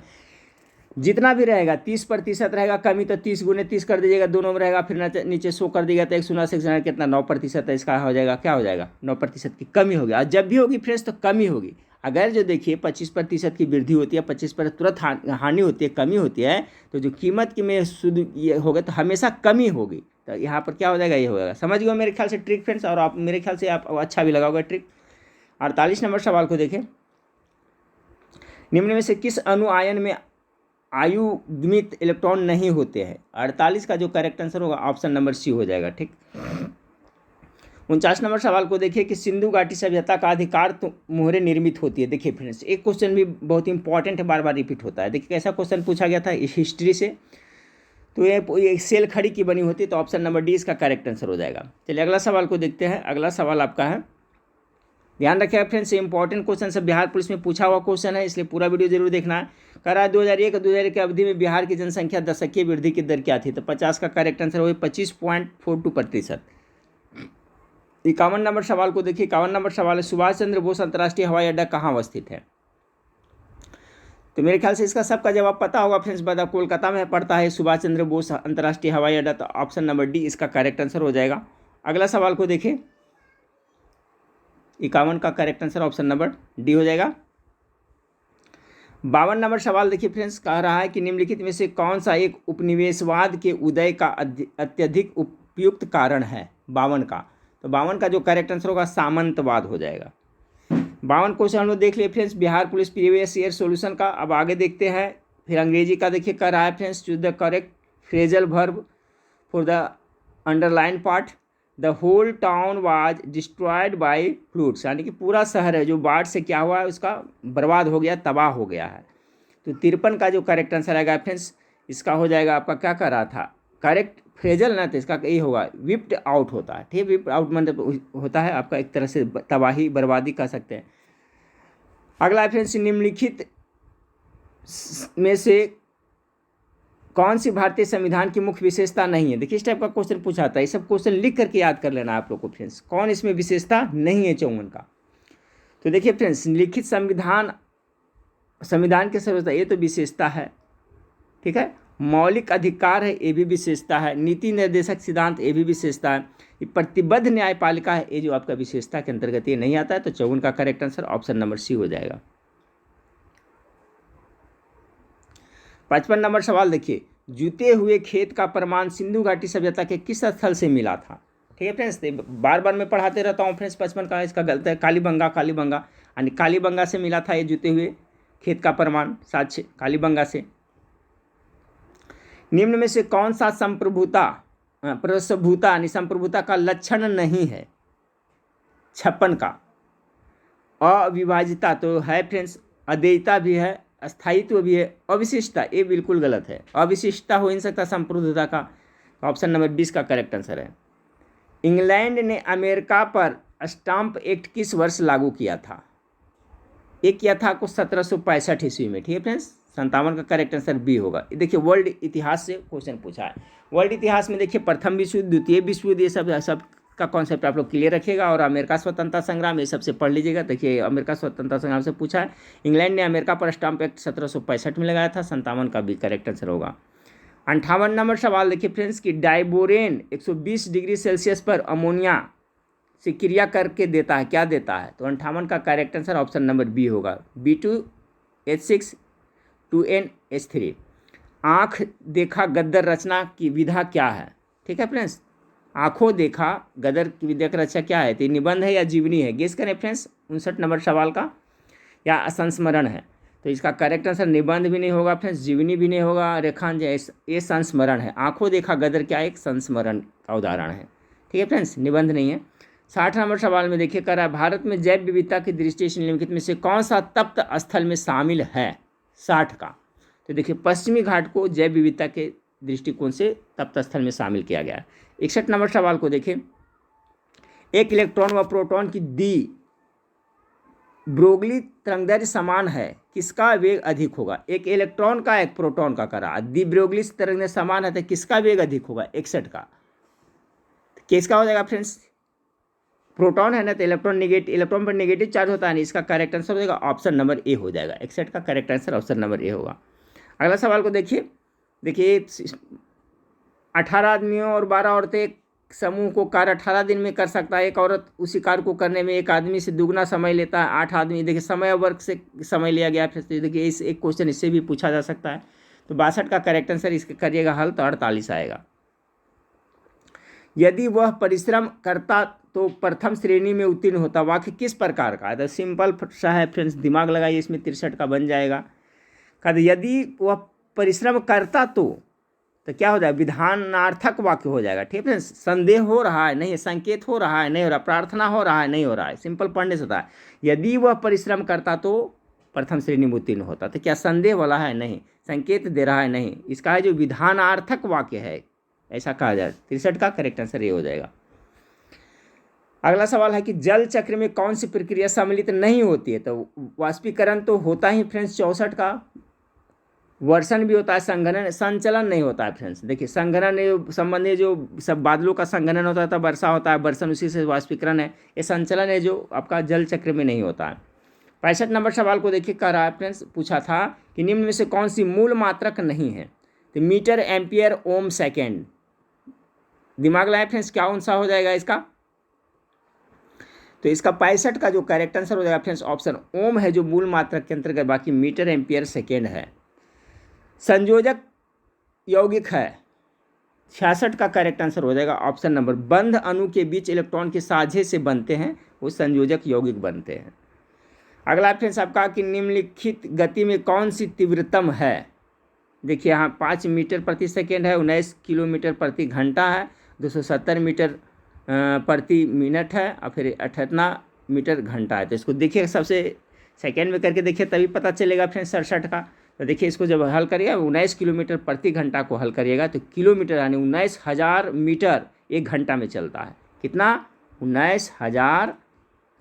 जितना भी रहेगा 30% रहेगा कमी तो 30 गुने 30 कर दीजिएगा, दोनों में रहेगा फिर नीचे 100 कर दीजिएगा तो 100 कितना 9% है, इसका हो जाएगा क्या हो जाएगा 9% की कमी होगी। और जब भी होगी फ्रेंड्स तो कमी होगी, अगर जो देखिए 25% की वृद्धि होती है 25% तुरंत हानि होती है कमी होती है, तो जो कीमत की में शुद्ध ये होगा तो हमेशा कमी होगी, तो यहाँ पर क्या हो जाएगा ये होगा। समझ गए मेरे ख्याल से ट्रिक फ्रेंड्स, और आप मेरे ख्याल से आप अच्छा भी लगा होगा ट्रिक। 48 नंबर सवाल को देखें, निम्न में से किस अणु आयन में आयुग्मित इलेक्ट्रॉन नहीं होते हैं। 48 का जो करेक्ट आंसर होगा ऑप्शन नंबर सी हो जाएगा, ठीक। 49 नंबर सवाल को देखिए कि सिंधु घाटी सभ्यता का अधिकार तो मोहरे निर्मित होती है। देखिए फ्रेंड्स एक क्वेश्चन भी बहुत इंपॉर्टेंट है, बार बार रिपीट होता है। देखिए कैसा क्वेश्चन पूछा गया था इस हिस्ट्री से, तो ये सेल खड़ी की बनी होती है, तो ऑप्शन नंबर डी इसका करेक्ट आंसर हो जाएगा। चलिए अगला सवाल को देखते हैं। अगला सवाल आपका है, ध्यान रखिएगा फ्रेंड्स ये इंपॉर्टेंट क्वेश्चन सब बिहार पुलिस में पूछा हुआ क्वेश्चन है, इसलिए पूरा वीडियो जरूर देखना है। कह रहा है 2001 की अवधि में बिहार की जनसंख्या दशकीय वृद्धि की दर क्या थी, तो 50 का करेक्ट आंसर हो 25.42%। 51 नंबर सवाल को देखिए। 51 नंबर सवाल है, सुभाष चंद्र बोस अंतर्राष्ट्रीय हवाई अड्डा कहाँ अवस्थित है। तो मेरे ख्याल से इसका सबका जवाब पता होगा फ्रेंड्स, बता कोलकाता में पड़ता है सुभाष चंद्र बोस अंतर्राष्ट्रीय हवाई अड्डा, तो ऑप्शन नंबर डी इसका करेक्ट आंसर हो जाएगा। अगला सवाल को देखिए, 51 का correct answer option number D हो जाएगा। 52 नंबर सवाल देखिए फ्रेंड्स, कह रहा है कि निम्नलिखित में से कौन सा एक उपनिवेशवाद के उदय का अत्यधिक उपयुक्त कारण है। 52 का, तो 52 का जो करेक्ट आंसर होगा सामंतवाद हो जाएगा। 52 क्वेश्चन हम लोग देख लिए friends Bihar police previous year solution का। अब आगे देखते हैं, फिर अंग्रेजी का देखिए कह रहा है friends, choose the correct phrasal verb for the underline part. The whole town was destroyed by floods, यानी कि पूरा शहर है जो बाढ़ से क्या हुआ है उसका बर्बाद हो गया, तबाह हो गया है। तो 53 का जो करेक्ट आंसर आएगा फ्रेंड्स इसका हो जाएगा आपका क्या कर रहा था करेक्ट फ्रेजल ना, तो इसका यही होगा विप्ड आउट होता है, ठीक। विप्ड आउट मतलब होता है आपका एक तरह से तबाही बर्बादी कह सकते हैं। अगला फ्रेंड्स, निम्नलिखित में से कौन सी भारतीय संविधान की मुख्य विशेषता नहीं है। देखिए इस टाइप का क्वेश्चन पूछा था, ये सब क्वेश्चन लिख करके याद कर लेना आप लोग को फ्रेंड्स, कौन इसमें विशेषता नहीं है 54 का। तो देखिए फ्रेंड्स, लिखित संविधान के सर्वोच्च ये तो विशेषता है, ठीक है। मौलिक अधिकार है ये भी विशेषता है, नीति निर्देशक सिद्धांत ये भी विशेषता है, ये प्रतिबद्ध न्यायपालिका है ये जो आपका विशेषता के अंतर्गत ये नहीं आता है, तो 54 का correct answer option number C हो जाएगा। 55 नंबर सवाल देखिए, जूते हुए खेत का प्रमाण सिंधु घाटी सभ्यता के किस स्थल से मिला था। ठीक है फ्रेंड्स, बार बार मैं पढ़ाते रहता हूँ फ्रेंड्स 55 का, इसका गलत है कालीबंगा यानी कालीबंगा से मिला था ये जूते हुए खेत का प्रमाण साक्ष्य कालीबंगा से। निम्न में से कौन सा प्रसभूता यानी संप्रभुता का लक्षण नहीं है। 56 का अविभाजिता तो है फ्रेंड्स, अद्वैता भी है, स्थायित्व भी है, अविशिष्टता ये बिल्कुल गलत है, अविशिष्टता हो नहीं सकता संप्रभुता का, ऑप्शन नंबर 20 का करेक्ट आंसर है। इंग्लैंड ने अमेरिका पर स्टाम्प एक्ट किस वर्ष लागू किया था। ये किया था आपको 1765 ईस्वी में, ठीक है फ्रेंड्स। 57 का करेक्ट आंसर बी होगा। देखिए वर्ल्ड इतिहास से क्वेश्चन पूछा है, वर्ल्ड इतिहास में देखिए प्रथम विश्व युद्ध, द्वितीय विश्व युद्ध, ये सब का कॉन्सेप्ट आप लोग क्लियर रखिएगा, और अमेरिका स्वतंत्रता संग्राम ये सबसे पढ़ लीजिएगा। देखिए अमेरिका स्वतंत्रता संग्राम से पूछा है, इंग्लैंड ने अमेरिका पर स्टाम्प एक्ट 1765 में लगाया था, 57 का भी करेक्ट आंसर होगा। 58 नंबर सवाल देखिए फ्रेंड्स कि डाइबोरेन 120 डिग्री सेल्सियस पर अमोनिया से क्रिया करके देता है, क्या देता है। तो 58 का correct answer option number B होगा, B2H6 2NH3। आँख देखा गद्दर रचना की विधा क्या है। ठीक है फ्रेंड्स, आँखों देखा गदर की विद्या की रचना क्या है, तो निबंध है या जीवनी है, गेस करें फ्रेंड्स 59 नंबर सवाल का, या संस्मरण है। तो इसका करेक्ट आंसर निबंध भी नहीं होगा फ्रेंड्स, जीवनी भी नहीं होगा, रेखांश ये संस्मरण है। आँखों देखा गदर क्या एक संस्मरण का उदाहरण है, ठीक है फ्रेंड्स, निबंध नहीं है। 60 नंबर सवाल में देखिए कर रहा है, भारत में जैव विविधता की दृष्टि से निम्नलिखित में से कौन सा तप्त स्थल में शामिल है? 60 का तो देखिए पश्चिमी घाट को जैव विविधता के दृष्टिकोण से तप्त स्थल में शामिल किया गया है। 61 नंबर सवाल को देखिए, एक इलेक्ट्रॉन व प्रोटॉन की दी ब्रोगली तरंगदैर्घ्य समान है, किसका वेग अधिक होगा? एक इलेक्ट्रॉन का एक प्रोटॉन का करा, दी ब्रोगली तरंगदैर्घ्य समान है तो किसका वेग अधिक होगा? 61 का। किसका हो जाएगा फ्रेंड्स? प्रोटॉन है ना, तो इलेक्ट्रॉन पर नेगेटिव चार्ज होता है ना, इसका करेक्ट आंसर हो जाएगा ऑप्शन नंबर ए हो जाएगा। 61 का correct answer option number A होगा। अगला सवाल को देखिए, 18 आदमियों और 12 औरतें एक समूह को कार्य 18 दिन में कर सकता है। एक औरत उसी कार्य को करने में एक आदमी से दुगना समय लेता है, 8 आदमी। देखिए समय वर्ग से समय लिया गया। फिर देखिए इस एक क्वेश्चन इससे भी पूछा जा सकता है। तो 62 का करेक्ट आंसर इसके करिएगा हल तो 48 आएगा। यदि वह परिश्रम करता तो प्रथम श्रेणी में उत्तीर्ण होता। वाक्य किस प्रकार का है? तो सिंपल सा है फ्रेंड्स, दिमाग लगाइए, इसमें 63 का बन जाएगा। कहते यदि वह परिश्रम करता तो क्या हो जाएगा? विधानार्थक वाक्य हो जाएगा। ठीक है, संदेह हो रहा है नहीं, संकेत हो रहा है नहीं हो रहा, प्रार्थना हो रहा है नहीं हो रहा है, सिंपल पढ़ने से होता है। यदि वह परिश्रम करता तो प्रथम श्रेणी में उत्तीर्ण होता। तो क्या संदेह वाला है? नहीं। संकेत दे रहा है? नहीं। इसका है जो विधानार्थक वाक्य है, ऐसा कहा जाए। 63 का करेक्ट आंसर ये हो जाएगा। अगला सवाल है कि जल चक्र में कौन सी प्रक्रिया सम्मिलित नहीं होती है? तो वाष्पीकरण तो होता ही फ्रेंड्स 64 का। वर्षण भी होता है, संघनन संचलन नहीं होता है फ्रेंड्स। देखिए संघनन संबंधी जो सब बादलों का संघनन होता है तब वर्षा होता है, वर्षण उसी से वाष्पीकरण है। ये संचलन है जो आपका जल चक्र में नहीं होता है। 65 नंबर सवाल को देखिए कह रहा है फ्रेंड्स, पूछा था कि निम्न में से कौन सी मूल मात्रक नहीं है? तो मीटर, एम्पियर, ओम, सेकेंड। दिमाग लाए फ्रेंड्स, क्या कौन सा हो जाएगा इसका? तो इसका 65 का जो करेक्ट आंसर हो जाएगा फ्रेंड्स ऑप्शन ओम है जो मूल मात्रक के अंतर्गत, बाकी मीटर, एम्पियर, सेकेंड है। संयोजक यौगिक है। 66 का करेक्ट आंसर हो जाएगा ऑप्शन नंबर, बंध अणु के बीच इलेक्ट्रॉन के साझे से बनते हैं वो संयोजक यौगिक बनते हैं। अगला फ्रेंड्स आपका कि निम्नलिखित गति में कौन सी तीव्रतम है? देखिए यहाँ 5 मीटर प्रति सेकेंड है, 19 किलोमीटर प्रति घंटा है, 270 मीटर प्रति मिनट है और फिर 58 मीटर घंटा है। तो इसको देखिए सबसे सेकेंड में करके देखिए तभी पता चलेगा फ्रेंड्स 67 का। तो देखिए इसको जब हल करिएगा 19 किलोमीटर प्रति घंटा को हल करिएगा तो किलोमीटर यानी 19,000 मीटर एक घंटा में चलता है। कितना? 19,000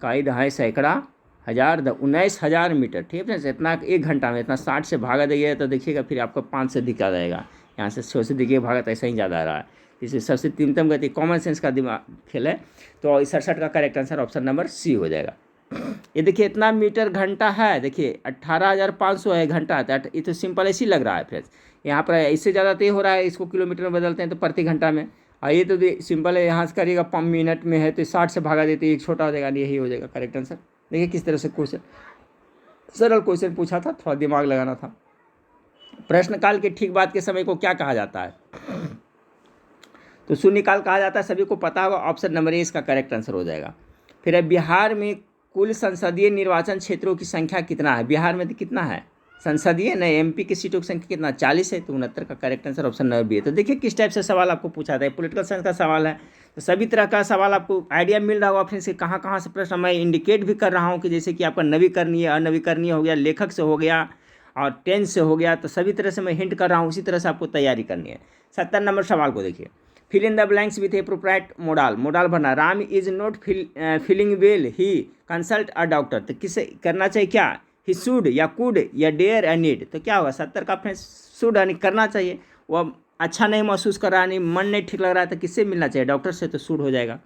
का दहाई सैकड़ा हज़ार 19,000 मीटर। ठीक है, इतना एक घंटा में, इतना 60 से भागा देंगे तो देखिएगा फिर आपको 5 से दिखा जाएगा। यहाँ से 6 से दिखिए भागा तो ऐसा ही ज़्यादा आ रहा है। इसलिए सबसे तीव्रतम गति कॉमन सेंस का दिमाग खेल है। तो 67 का correct answer option number C हो जाएगा। ये देखिए इतना मीटर घंटा है, देखिए 18,500 है घंटा। ये तो सिंपल ऐसी लग रहा है फ्रेंड्स। यहाँ पर इससे ज़्यादा तो ये हो रहा है, इसको किलोमीटर में बदलते हैं तो प्रति घंटा में। और ये तो सिंपल है, यहाँ से करिएगा 5 मिनट में है तो 60 से भागा देते एक छोटा हो जाएगा, यही हो जाएगा करेक्ट आंसर। देखिए किस तरह से क्वेश्चन, सरल क्वेश्चन पूछा था, थोड़ा दिमाग लगाना था। प्रश्नकाल के ठीक बाद के समय को क्या कहा जाता है? तो शून्यकाल कहा जाता है, सभी को पता होगा। ऑप्शन नंबर ए इसका करेक्ट आंसर हो जाएगा। फिर बिहार में कुल संसदीय निर्वाचन क्षेत्रों की संख्या कितना है? बिहार में तो कितना है संसदीय, नहीं एमपी की सीटों की संख्या कितना? 40 है। तो 69 का correct answer option number B है। तो देखिए किस टाइप से सवाल आपको पूछा था, पॉलिटिकल साइंस का सवाल है तो सभी तरह का सवाल आपको आइडिया मिल रहा होगा फ्रेंड्स, कहाँ कहाँ से प्रश्न मैं इंडिकेट भी कर रहा हूँ कि जैसे कि आपका नवीकरणीय, अनवीकरणीय हो गया, लेखक से हो गया और टेंस से हो गया, तो सभी तरह से मैं हिंट कर रहा हूँ, उसी तरह से आपको तैयारी करनी है। 70 नंबर सवाल को देखिए, fill in the blanks with appropriate modal. Modal भरना, Ram is not feeling well, he consult a doctor. तो किसे करना चाहिए क्या? ही शुड या कुड या डेयर या नीड। तो क्या होगा 70 का फ्रेंड्स शुड यानी करना चाहिए। वो अच्छा नहीं महसूस कर रहा है, नहीं मन नहीं ठीक लग रहा है तो किससे मिलना चाहिए? डॉक्टर से। तो शुड हो जाएगा।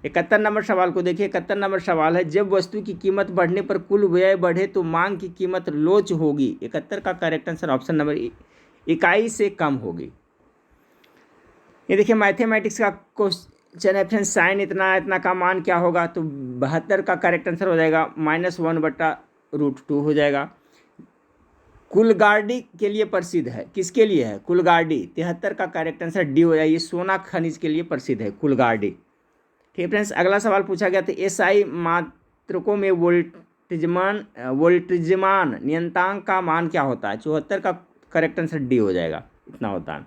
71 नंबर सवाल को देखिए, 71 नंबर सवाल है, जब वस्तु की कीमत बढ़ने पर कुल व्यय बढ़े तो मांग की कीमत लोच होगी। 71 का करेक्ट आंसर ऑप्शन नंबर इकाई से कम होगी। ये देखिए मैथमेटिक्स का क्वेश्चन है फ्रेंड्स, साइन इतना इतना का मान क्या होगा? तो 72 का करेक्ट आंसर हो जाएगा -1/√2 हो जाएगा। कुलगार्डी के लिए प्रसिद्ध है, किसके लिए है? कुलगार्डी। 73 का करेक्ट आंसर डी हो जाएगा, ये सोना खनिज के लिए प्रसिद्ध है कुलगार्डी। ठीक है फ्रेंड्स, अगला सवाल पूछा गया था एसआई मात्रकों में वोल्टेजमान नियतांक का मान क्या होता है? 74 का करेक्ट आंसर डी हो जाएगा, इतना होता है।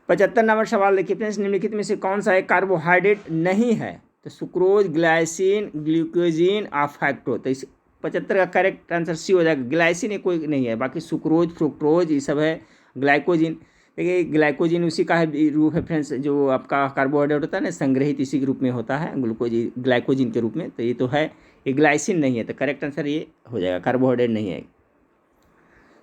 75 नंबर सवाल देखिए फ्रेंड्स, निम्नलिखित में से कौन सा एक कार्बोहाइड्रेट नहीं है? तो सुक्रोज, ग्लाइसिन, ग्लूकोजिन, अफैक्टो। तो इस 75 का करेक्ट आंसर सी हो जाएगा। ग्लाइसिन ये कोई नहीं है, बाकी सुक्रोज, फ्रुक्टोज ये सब है। ग्लाइकोजिन, देखिए ग्लाइकोजिन उसी का है रूप है फ्रेंड्स, जो आपका कार्बोहाइड्रेट होता है ना, संग्रहित इसी के रूप में होता है ग्लूकोज ग्लाइकोजिन के रूप में। तो ये तो है, ये ग्लाइसिन नहीं है, तो करेक्ट आंसर ये हो जाएगा, कार्बोहाइड्रेट नहीं है।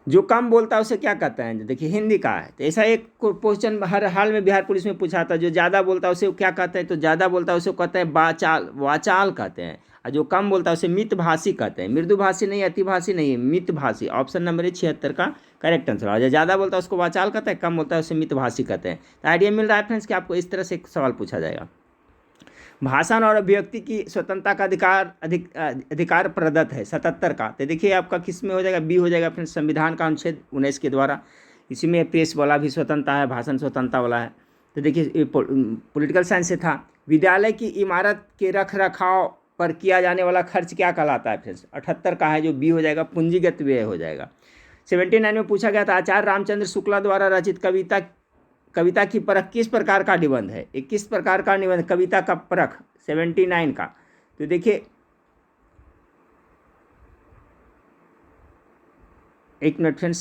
जो कम बोलता है उसे क्या कहते हैं, देखिए हिंदी का है। तो ऐसा एक क्वेश्चन हर हाल में बिहार पुलिस में पूछा था। जो ज़्यादा बोलता है उसे क्या कहते हैं, तो ज़्यादा बोलता है उसे कहते हैं वाचाल कहते हैं। और जो कम बोलता है उसे मितभाषी कहते हैं। मृदुभाषी नहीं, अतिभाषी नहीं है, मितभाषी। ऑप्शन नंबर 76 का करेक्ट आंसर। और जो ज़्यादा बोलता है उसको वाचाल कहते हैं, कम बोलता है उसे मितभाषी कहते हैं। तो आइडिया मिल रहा है फ्रेंड्स कि आपको इस तरह से एक सवाल पूछा जाएगा। भाषण और अभिव्यक्ति की स्वतंत्रता का अधिकार प्रदत्त है 77 का। तो देखिए आपका किस में हो जाएगा, बी हो जाएगा फ्रेंड्स, संविधान का अनुच्छेद 19 के द्वारा। इसी में प्रेस वाला भी स्वतंत्रता है, भाषण स्वतंत्रता वाला है। तो देखिए पॉलिटिकल साइंस से था। विद्यालय की इमारत के रख रखाव पर किया जाने वाला खर्च क्या कहलाता है फ्रेंड्स, 78 का है, जो बी हो जाएगा, पूंजीगत व्यय हो जाएगा। 79 में पूछा गया था, आचार्य रामचंद्र शुक्ला द्वारा रचित कविता की परख किस प्रकार का निबंध है। एक किस प्रकार का निबंध, कविता का परख, 79 का। तो देखिए एक मिनट फ्रेंड्स,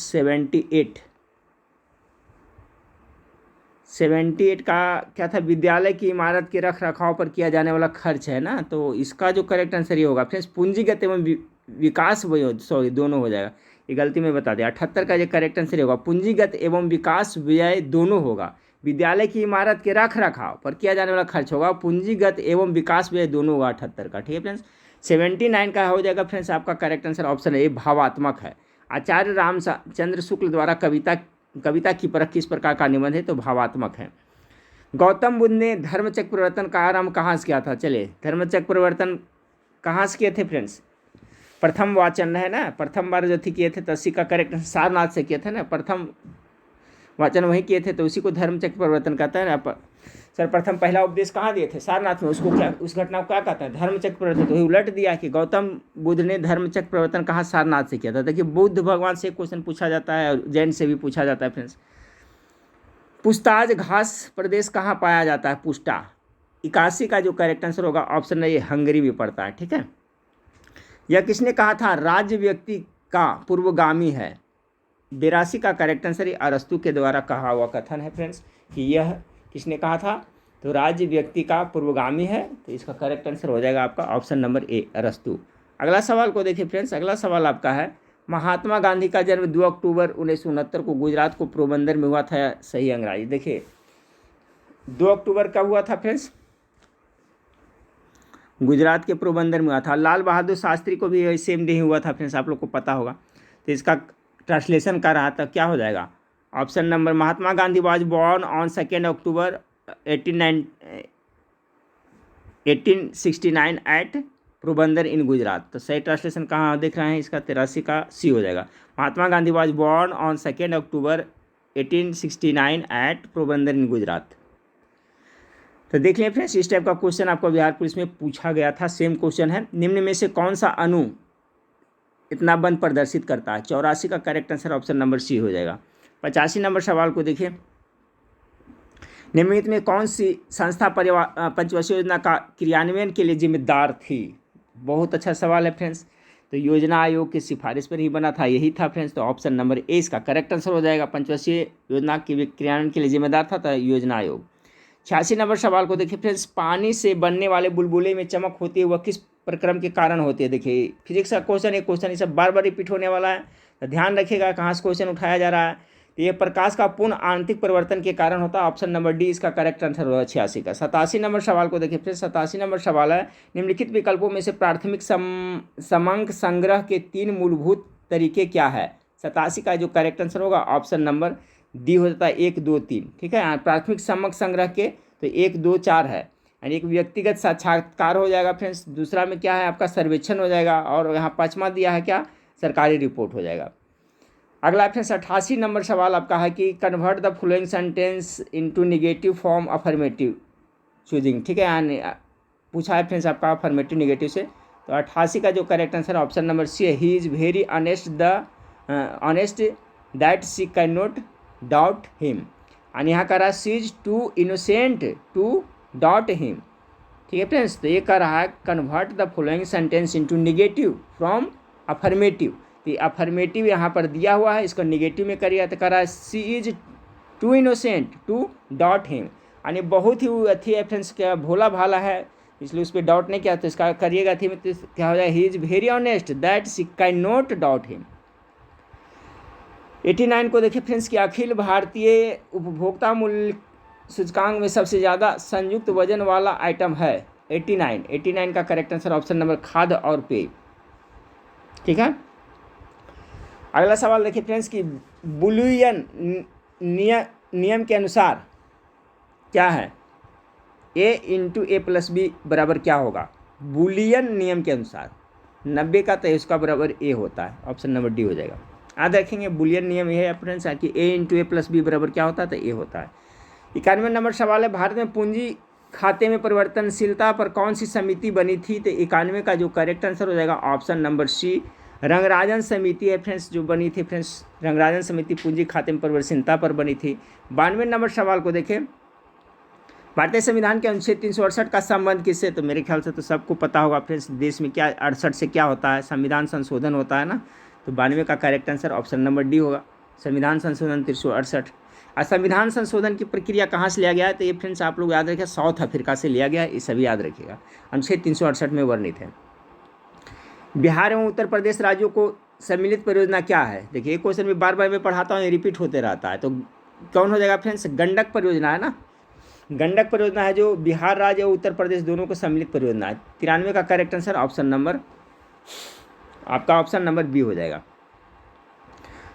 78 का क्या था, विद्यालय की इमारत के रख रखाव पर किया जाने वाला खर्च है ना। तो इसका जो करेक्ट आंसर ये होगा फ्रेंड्स, पूंजीगत एवं विकास व्यय, सॉरी दोनों हो जाएगा, ये गलती में बता दिया। 78 का जो करेक्ट आंसर होगा, पूंजीगत एवं विकास व्यय दोनों होगा। विद्यालय की इमारत के रख रखाव पर किया जाने वाला खर्च होगा, पूंजीगत एवं विकास व्यय दोनों होगा 78 का। ठीक है फ्रेंड्स। 79 का हो जाएगा फ्रेंड्स आपका करेक्ट आंसर, ऑप्शन ए भावात्मक है। आचार्य रामचंद्र शुक्ल द्वारा कविता की परख किस प्रकार का निबंध है, तो भावात्मक है। गौतम बुद्ध ने धर्मचक्र परिवर्तन का आरंभ कहाँ से किया था, चलिए धर्मचक्र परिवर्तन कहाँ से किए थे फ्रेंड्स, प्रथम वाचन है ना, प्रथम बार जो थी किए थे, तो इसी का करेक्ट सारनाथ से किए थे ना, प्रथम वाचन वहीं किए थे, तो उसी को धर्मचक्र परिवर्तन कहते हैं ना। सर प्रथम पहला उपदेश कहाँ दिए थे, सारनाथ में, उसको क्या, उस घटना को क्या कहते हैं, धर्मचक्र परिवर्तन। तो उलट दिया कि गौतम बुद्ध ने धर्मचक्र परिवर्तन कहाँ, सारनाथ से किया था। देखिए बुद्ध भगवान से क्वेश्चन पूछा जाता है और जैन से भी पूछा जाता है फ्रेंड्स। पुस्ताज घास प्रदेश कहाँ पाया जाता है, पुस्टा। 81 का जो करेक्ट आंसर होगा, ऑप्शन ये हंगरी भी पड़ता है। ठीक है। यह किसने कहा था, राज्य व्यक्ति का पूर्वगामी है। 82 का करेक्ट आंसर ये अरस्तु के द्वारा कहा हुआ कथन है फ्रेंड्स, कि यह किसने कहा था, तो राज्य व्यक्ति का पूर्वगामी है। तो इसका करेक्ट आंसर हो जाएगा आपका ऑप्शन नंबर ए, अरस्तु। अगला सवाल को देखिए फ्रेंड्स, अगला सवाल आपका है, महात्मा गांधी का जन्म 2 अक्टूबर 1969 को गुजरात को पोरबंदर में हुआ था, सही अंग्रेजी। देखिए 2 अक्टूबर कब हुआ था फ्रेंड्स, गुजरात के पोरबंदर में हुआ था। लाल बहादुर शास्त्री को भी सेम डे ही हुआ था फ्रेंड्स, आप लोग को पता होगा। तो इसका ट्रांसलेशन कर रहा था, क्या हो जाएगा, option number, Mahatma Gandhi was born on 2 October 1869 at Porbandar in Gujarat. तो सही ट्रांसलेशन कहाँ देख रहे हैं, इसका 83 का सी हो जाएगा। Mahatma Gandhi was born on 2 October 1869 at Porbandar in Gujarat. तो देख लिया फ्रेंड्स, इस टाइप का क्वेश्चन आपको बिहार पुलिस में पूछा गया था, सेम क्वेश्चन है। निम्न में से कौन सा अणु इतना बंद प्रदर्शित करता है, 84 का correct answer option number C हो जाएगा। 85 नंबर सवाल को देखिए, निम्नलिखित में कौन सी संस्था पंचवर्षीय योजना का क्रियान्वयन के लिए जिम्मेदार थी। बहुत अच्छा सवाल है फ्रेंड्स। तो योजना आयोग की सिफारिश पर ही बना था, यही था फ्रेंड्स। तो ऑप्शन नंबर ए इसका करेक्ट आंसर हो जाएगा, पंचवर्षीय योजना के क्रियान्वयन के लिए जिम्मेदार था योजना आयोग। 86 नंबर सवाल को देखिए फ्रेंड्स, पानी से बनने वाले बुलबुले में चमक होती है, वह किस प्रक्रम के कारण होती है। देखिए फिजिक्स का क्वेश्चन, एक क्वेश्चन ये सब बार बार रिपीट होने वाला है, तो ध्यान रखिएगा कहाँ से क्वेश्चन उठाया जा रहा है। तो ये प्रकाश का पूर्ण आंतरिक परिवर्तन के कारण होता है, ऑप्शन नंबर डी इसका करेक्ट आंसर होगा 86 का। 87 नंबर सवाल को देखिए फिर, 87 नंबर सवाल है, निम्नलिखित विकल्पों में से प्राथमिक समांक संग्रह के 3 मूलभूत तरीके क्या है। 87 का जो करेक्ट आंसर होगा ऑप्शन नंबर डी हो जाता है 1, 2, 3। ठीक है, प्राथमिक समक संग्रह के तो 1, 2, 4 है, यानी एक व्यक्तिगत साक्षात्कार हो जाएगा फ्रेंड्स। दूसरा में क्या है आपका सर्वेक्षण हो जाएगा, और यहाँ 5वां दिया है क्या, सरकारी रिपोर्ट हो जाएगा। अगला फ्रेंड्स 88 नंबर सवाल आपका है कि convert the following sentence into negative form affirmative choosing. ठीक है, यानी पूछा है फ्रेंड्स आपका अफर्मेटिव नेगेटिव से। तो 88 का जो correct answer option number C है, he is very honest that she cannot doubt him. और यहाँ कह रहा है she is too innocent to doubt him. ठीक है फ्रेंड्स। तो ये कह रहा है convert the following sentence into negative from affirmative. तो अफर्मेटिव यहाँ पर दिया हुआ है, इसको नेगेटिव में करिए। तो कह रहा है she is too innocent to doubt him, यानी बहुत ही अथी है फ्रेंड्स, क्या भोला भाला है, इसलिए उस पर डॉट नहीं किया। तो इसका करिएगा थी में, तो क्या हो जाए, he is very honest that she can not doubt him. 89 को देखिए फ्रेंड्स कि अखिल भारतीय उपभोक्ता मूल्य सूचकांक में सबसे ज़्यादा संयुक्त वजन वाला आइटम है 89 का करेक्ट आंसर ऑप्शन नंबर खाद्य और पेय। ठीक है। अगला सवाल देखिए फ्रेंड्स कि बुलियन नियम के अनुसार क्या है, a into A plus B बराबर क्या होगा। बुलियन नियम के अनुसार 90 का, तो इसका बराबर a होता है, ऑप्शन नंबर डी हो जाएगा। याद रखेंगे बुलियन नियम यह है फ्रेंड्स कि a into A plus B बराबर क्या होता है, तो a होता है। 91 नंबर सवाल है भारत में पूंजी खाते में परिवर्तनशीलता पर कौन सी समिति बनी थी। तो 91 का जो करेक्ट आंसर हो जाएगा ऑप्शन नंबर सी, रंगराजन समिति है फ्रेंड्स जो बनी थी फ्रेंड्स, रंगराजन समिति पूंजी खाते में परिवर्तनशीलता पर बनी थी। 92 नंबर सवाल को देखें, भारतीय संविधान के अनुच्छेद 368 का संबंध किससे। तो मेरे ख्याल से तो सबको पता होगा फ्रेंड्स, देश में क्या 68 से क्या होता है, संविधान संशोधन होता है ना। तो 92 का correct answer option number D होगा, संविधान संशोधन 368। और संविधान संशोधन की प्रक्रिया कहाँ से लिया गया है, तो ये फ्रेंड्स आप लोग याद रखें साउथ अफ्रीका से लिया गया है, ये सभी याद रखिएगा, अनुच्छेद 368 में वर्णित है। बिहार एवं उत्तर प्रदेश राज्यों को सम्मिलित परियोजना क्या है। देखिए एक क्वेश्चन में बार बार मैं पढ़ाता हूँ, ये रिपीट होते रहता है, तो कौन हो जाएगा फ्रेंड्स, गंडक परियोजना है ना। गंडक परियोजना है जो बिहार राज्य और उत्तर प्रदेश दोनों को सम्मिलित परियोजना है। 93 का करेक्ट आंसर ऑप्शन नंबर, आपका ऑप्शन नंबर बी हो जाएगा।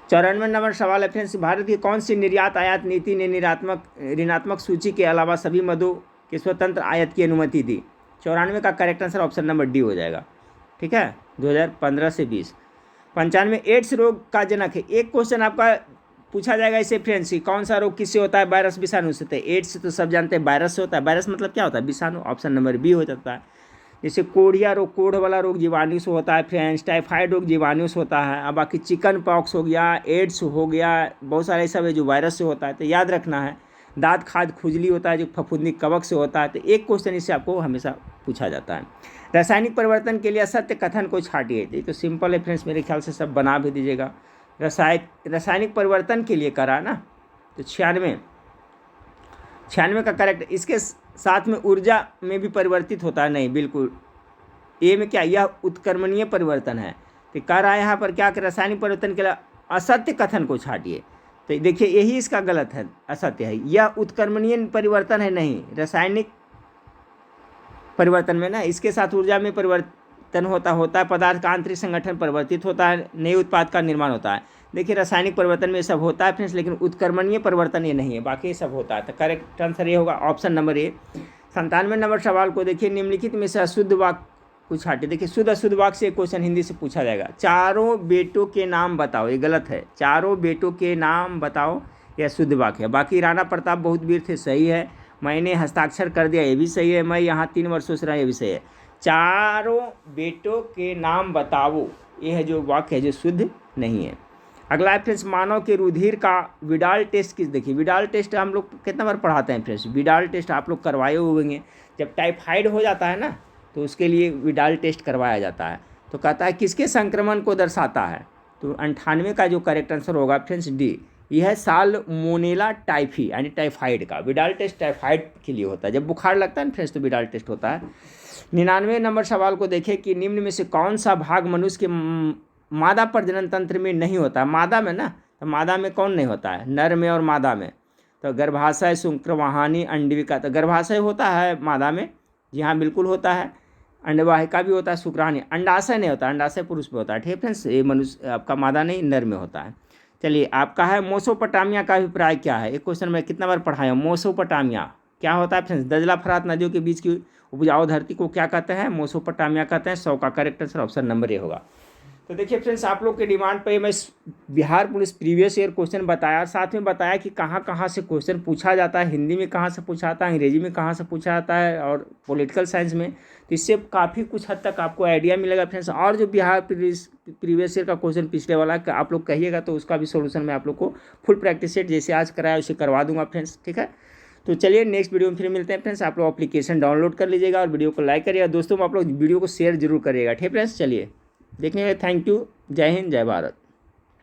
94 नंबर सवाल है फ्रेंड्स, भारत की कौन सी निर्यात आयात नीति ने ऋणात्मक सूची के अलावा सभी मदों के स्वतंत्र आयात की अनुमति दी। 94 का correct answer option number D हो जाएगा। ठीक है, 2015 से 20। 95 एड्स रोग का जनक है। एक क्वेश्चन आपका पूछा जाएगा इसे फ्रेंड्स, कौन सा रोग किससे होता है, वायरस विषाणु से। तो एड्स तो सब जानते हैं वायरस से होता है, वायरस मतलब क्या होता है, विषाणु, ऑप्शन नंबर बी हो जाता है। जैसे कोढ़िया रोग, कोढ़ वाला रोग जीवाणु से होता है फ्रेंड्स, टाइफाइड रोग जीवाणु से होता है, अब बाकी चिकन पॉक्स हो गया, एड्स हो गया, बहुत सारे सब है जो वायरस से होता है, तो याद रखना है। दांत खाद खुजली होता है जो फफूंदी कवक से होता है, तो एक क्वेश्चन इससे आपको हमेशा पूछा जाता है। रासायनिक परिवर्तन के लिए असत्य कथन को छाटिए। तो सिंपल है फ्रेंड्स, मेरे ख्याल से सब बना भी दीजिएगा। रासायनिक परिवर्तन के लिए करा ना, तो 96 का करेक्ट। इसके साथ में ऊर्जा में भी परिवर्तित होता है, नहीं बिल्कुल, ए में क्या, यह उत्क्रमणीय परिवर्तन है। तो कह रहा है यहाँ पर क्या, रासायनिक परिवर्तन के लिए असत्य कथन को छाटिए। तो देखिए यही इसका गलत है, असत्य है, यह उत्क्रमणीय परिवर्तन है, नहीं रासायनिक परिवर्तन में ना इसके साथ ऊर्जा में परिवर्तन होता है, पदार्थ का आंतरिक संगठन परिवर्तित होता है, नए उत्पाद का निर्माण होता है। देखिए रासायनिक परिवर्तन में ये सब होता है फ्रेंड्स, लेकिन उत्क्रमणीय परिवर्तन ये नहीं है, बाकी ये सब होता है। तो करेक्ट आंसर ये होगा ऑप्शन नंबर ए। 97 नंबर सवाल को देखिए, निम्नलिखित में से अशुद्ध वाक्य कुछ हटे। देखिए शुद्ध अशुद्ध वाक्य से क्वेश्चन हिंदी से पूछा जाएगा। चारों बेटों के नाम बताओ, ये गलत है, चारों बेटों के नाम बताओ, यह शुद्ध वाक्य है। बाकी राणा प्रताप बहुत वीर थे, सही है। मैंने हस्ताक्षर कर दिया, ये भी सही है। मैं यहाँ 3 वर्षों से रहा, ये भी सही है। चारों बेटों के नाम बताओ, ये है जो वाक्य है जो शुद्ध नहीं है। अगला है फ्रेंड्स, मानव के रुधिर का विडाल टेस्ट किस। देखिए विडाल टेस्ट हम लोग कितना बार पढ़ाते हैं फ्रेंड्स, विडाल टेस्ट आप लोग करवाए होंगे। जब टाइफाइड हो जाता है ना, तो उसके लिए विडाल टेस्ट करवाया जाता है। तो कहता है किसके संक्रमण को दर्शाता है। तो 98 का जो करेक्ट आंसर होगा फ्रेंड्स डी, यह है साल्मोनेला टाइफी, यानी टाइफाइड का विडाल टेस्ट टाइफाइड के लिए होता है। जब बुखार लगता है ना फ्रेंड्स, तो विडाल टेस्ट होता है। 99 नंबर सवाल को देखें कि निम्न में से कौन सा भाग मनुष्य के मादा प्रजनन तंत्र में नहीं होता है। मादा में ना, तो मादा में कौन नहीं होता है, नर में और मादा में। तो गर्भाशय, शुक्रवाहिनी, अंडविका। तो गर्भाशय होता है मादा में, जी हाँ बिल्कुल होता है। अंडवाहिका भी होता है, शुक्राणु। अंडाशय नहीं होता, अंडाशय पुरुष में होता है। ठीक है फ्रेंड्स, ये मनुष्य आपका मादा नहीं नर में होता है। चलिए आपका है मेसोपोटामिया का अभिप्राय क्या है। एक क्वेश्चन मैं कितना बार पढ़ाया हूँ, मेसोपोटामिया क्या होता है फ्रेंड्स, दजला फरात नदियों के बीच की उपजाऊ धरती को क्या कहते हैं, मेसोपोटामिया कहते हैं। 100 का correct answer option number A होगा। तो देखिए फ्रेंड्स, आप लोग के डिमांड पे मैं Bihar police previous year question बताया, साथ में बताया कि कहाँ कहाँ से क्वेश्चन पूछा जाता है, हिंदी में कहाँ से पूछा जाता है, अंग्रेजी में कहाँ से पूछा जाता है, और पॉलिटिकल साइंस में। तो इससे काफ़ी कुछ हद तक आपको आइडिया मिलेगा फ्रेंड्स। और जो बिहार प्रीवियस ईयर का क्वेश्चन पिछले वाला आप लोग कहिएगा, तो उसका भी सोल्यूशन मैं आप लोग को फुल प्रैक्टिस सेट जैसे आज कराया उसे करवा दूंगा फ्रेंड्स। ठीक है, तो चलिए नेक्स्ट वीडियो में फिर मिलते हैं फ्रेंड्स। आप लोग एप्लीकेशन डाउनलोड कर लीजिएगा और वीडियो को लाइक करिएगा दोस्तों, आप लोग वीडियो को शेयर जरूर करिएगा। ठीक फ्रेंड्स, चलिए देखने के लिए थैंक यू। जय हिंद, जय भारत।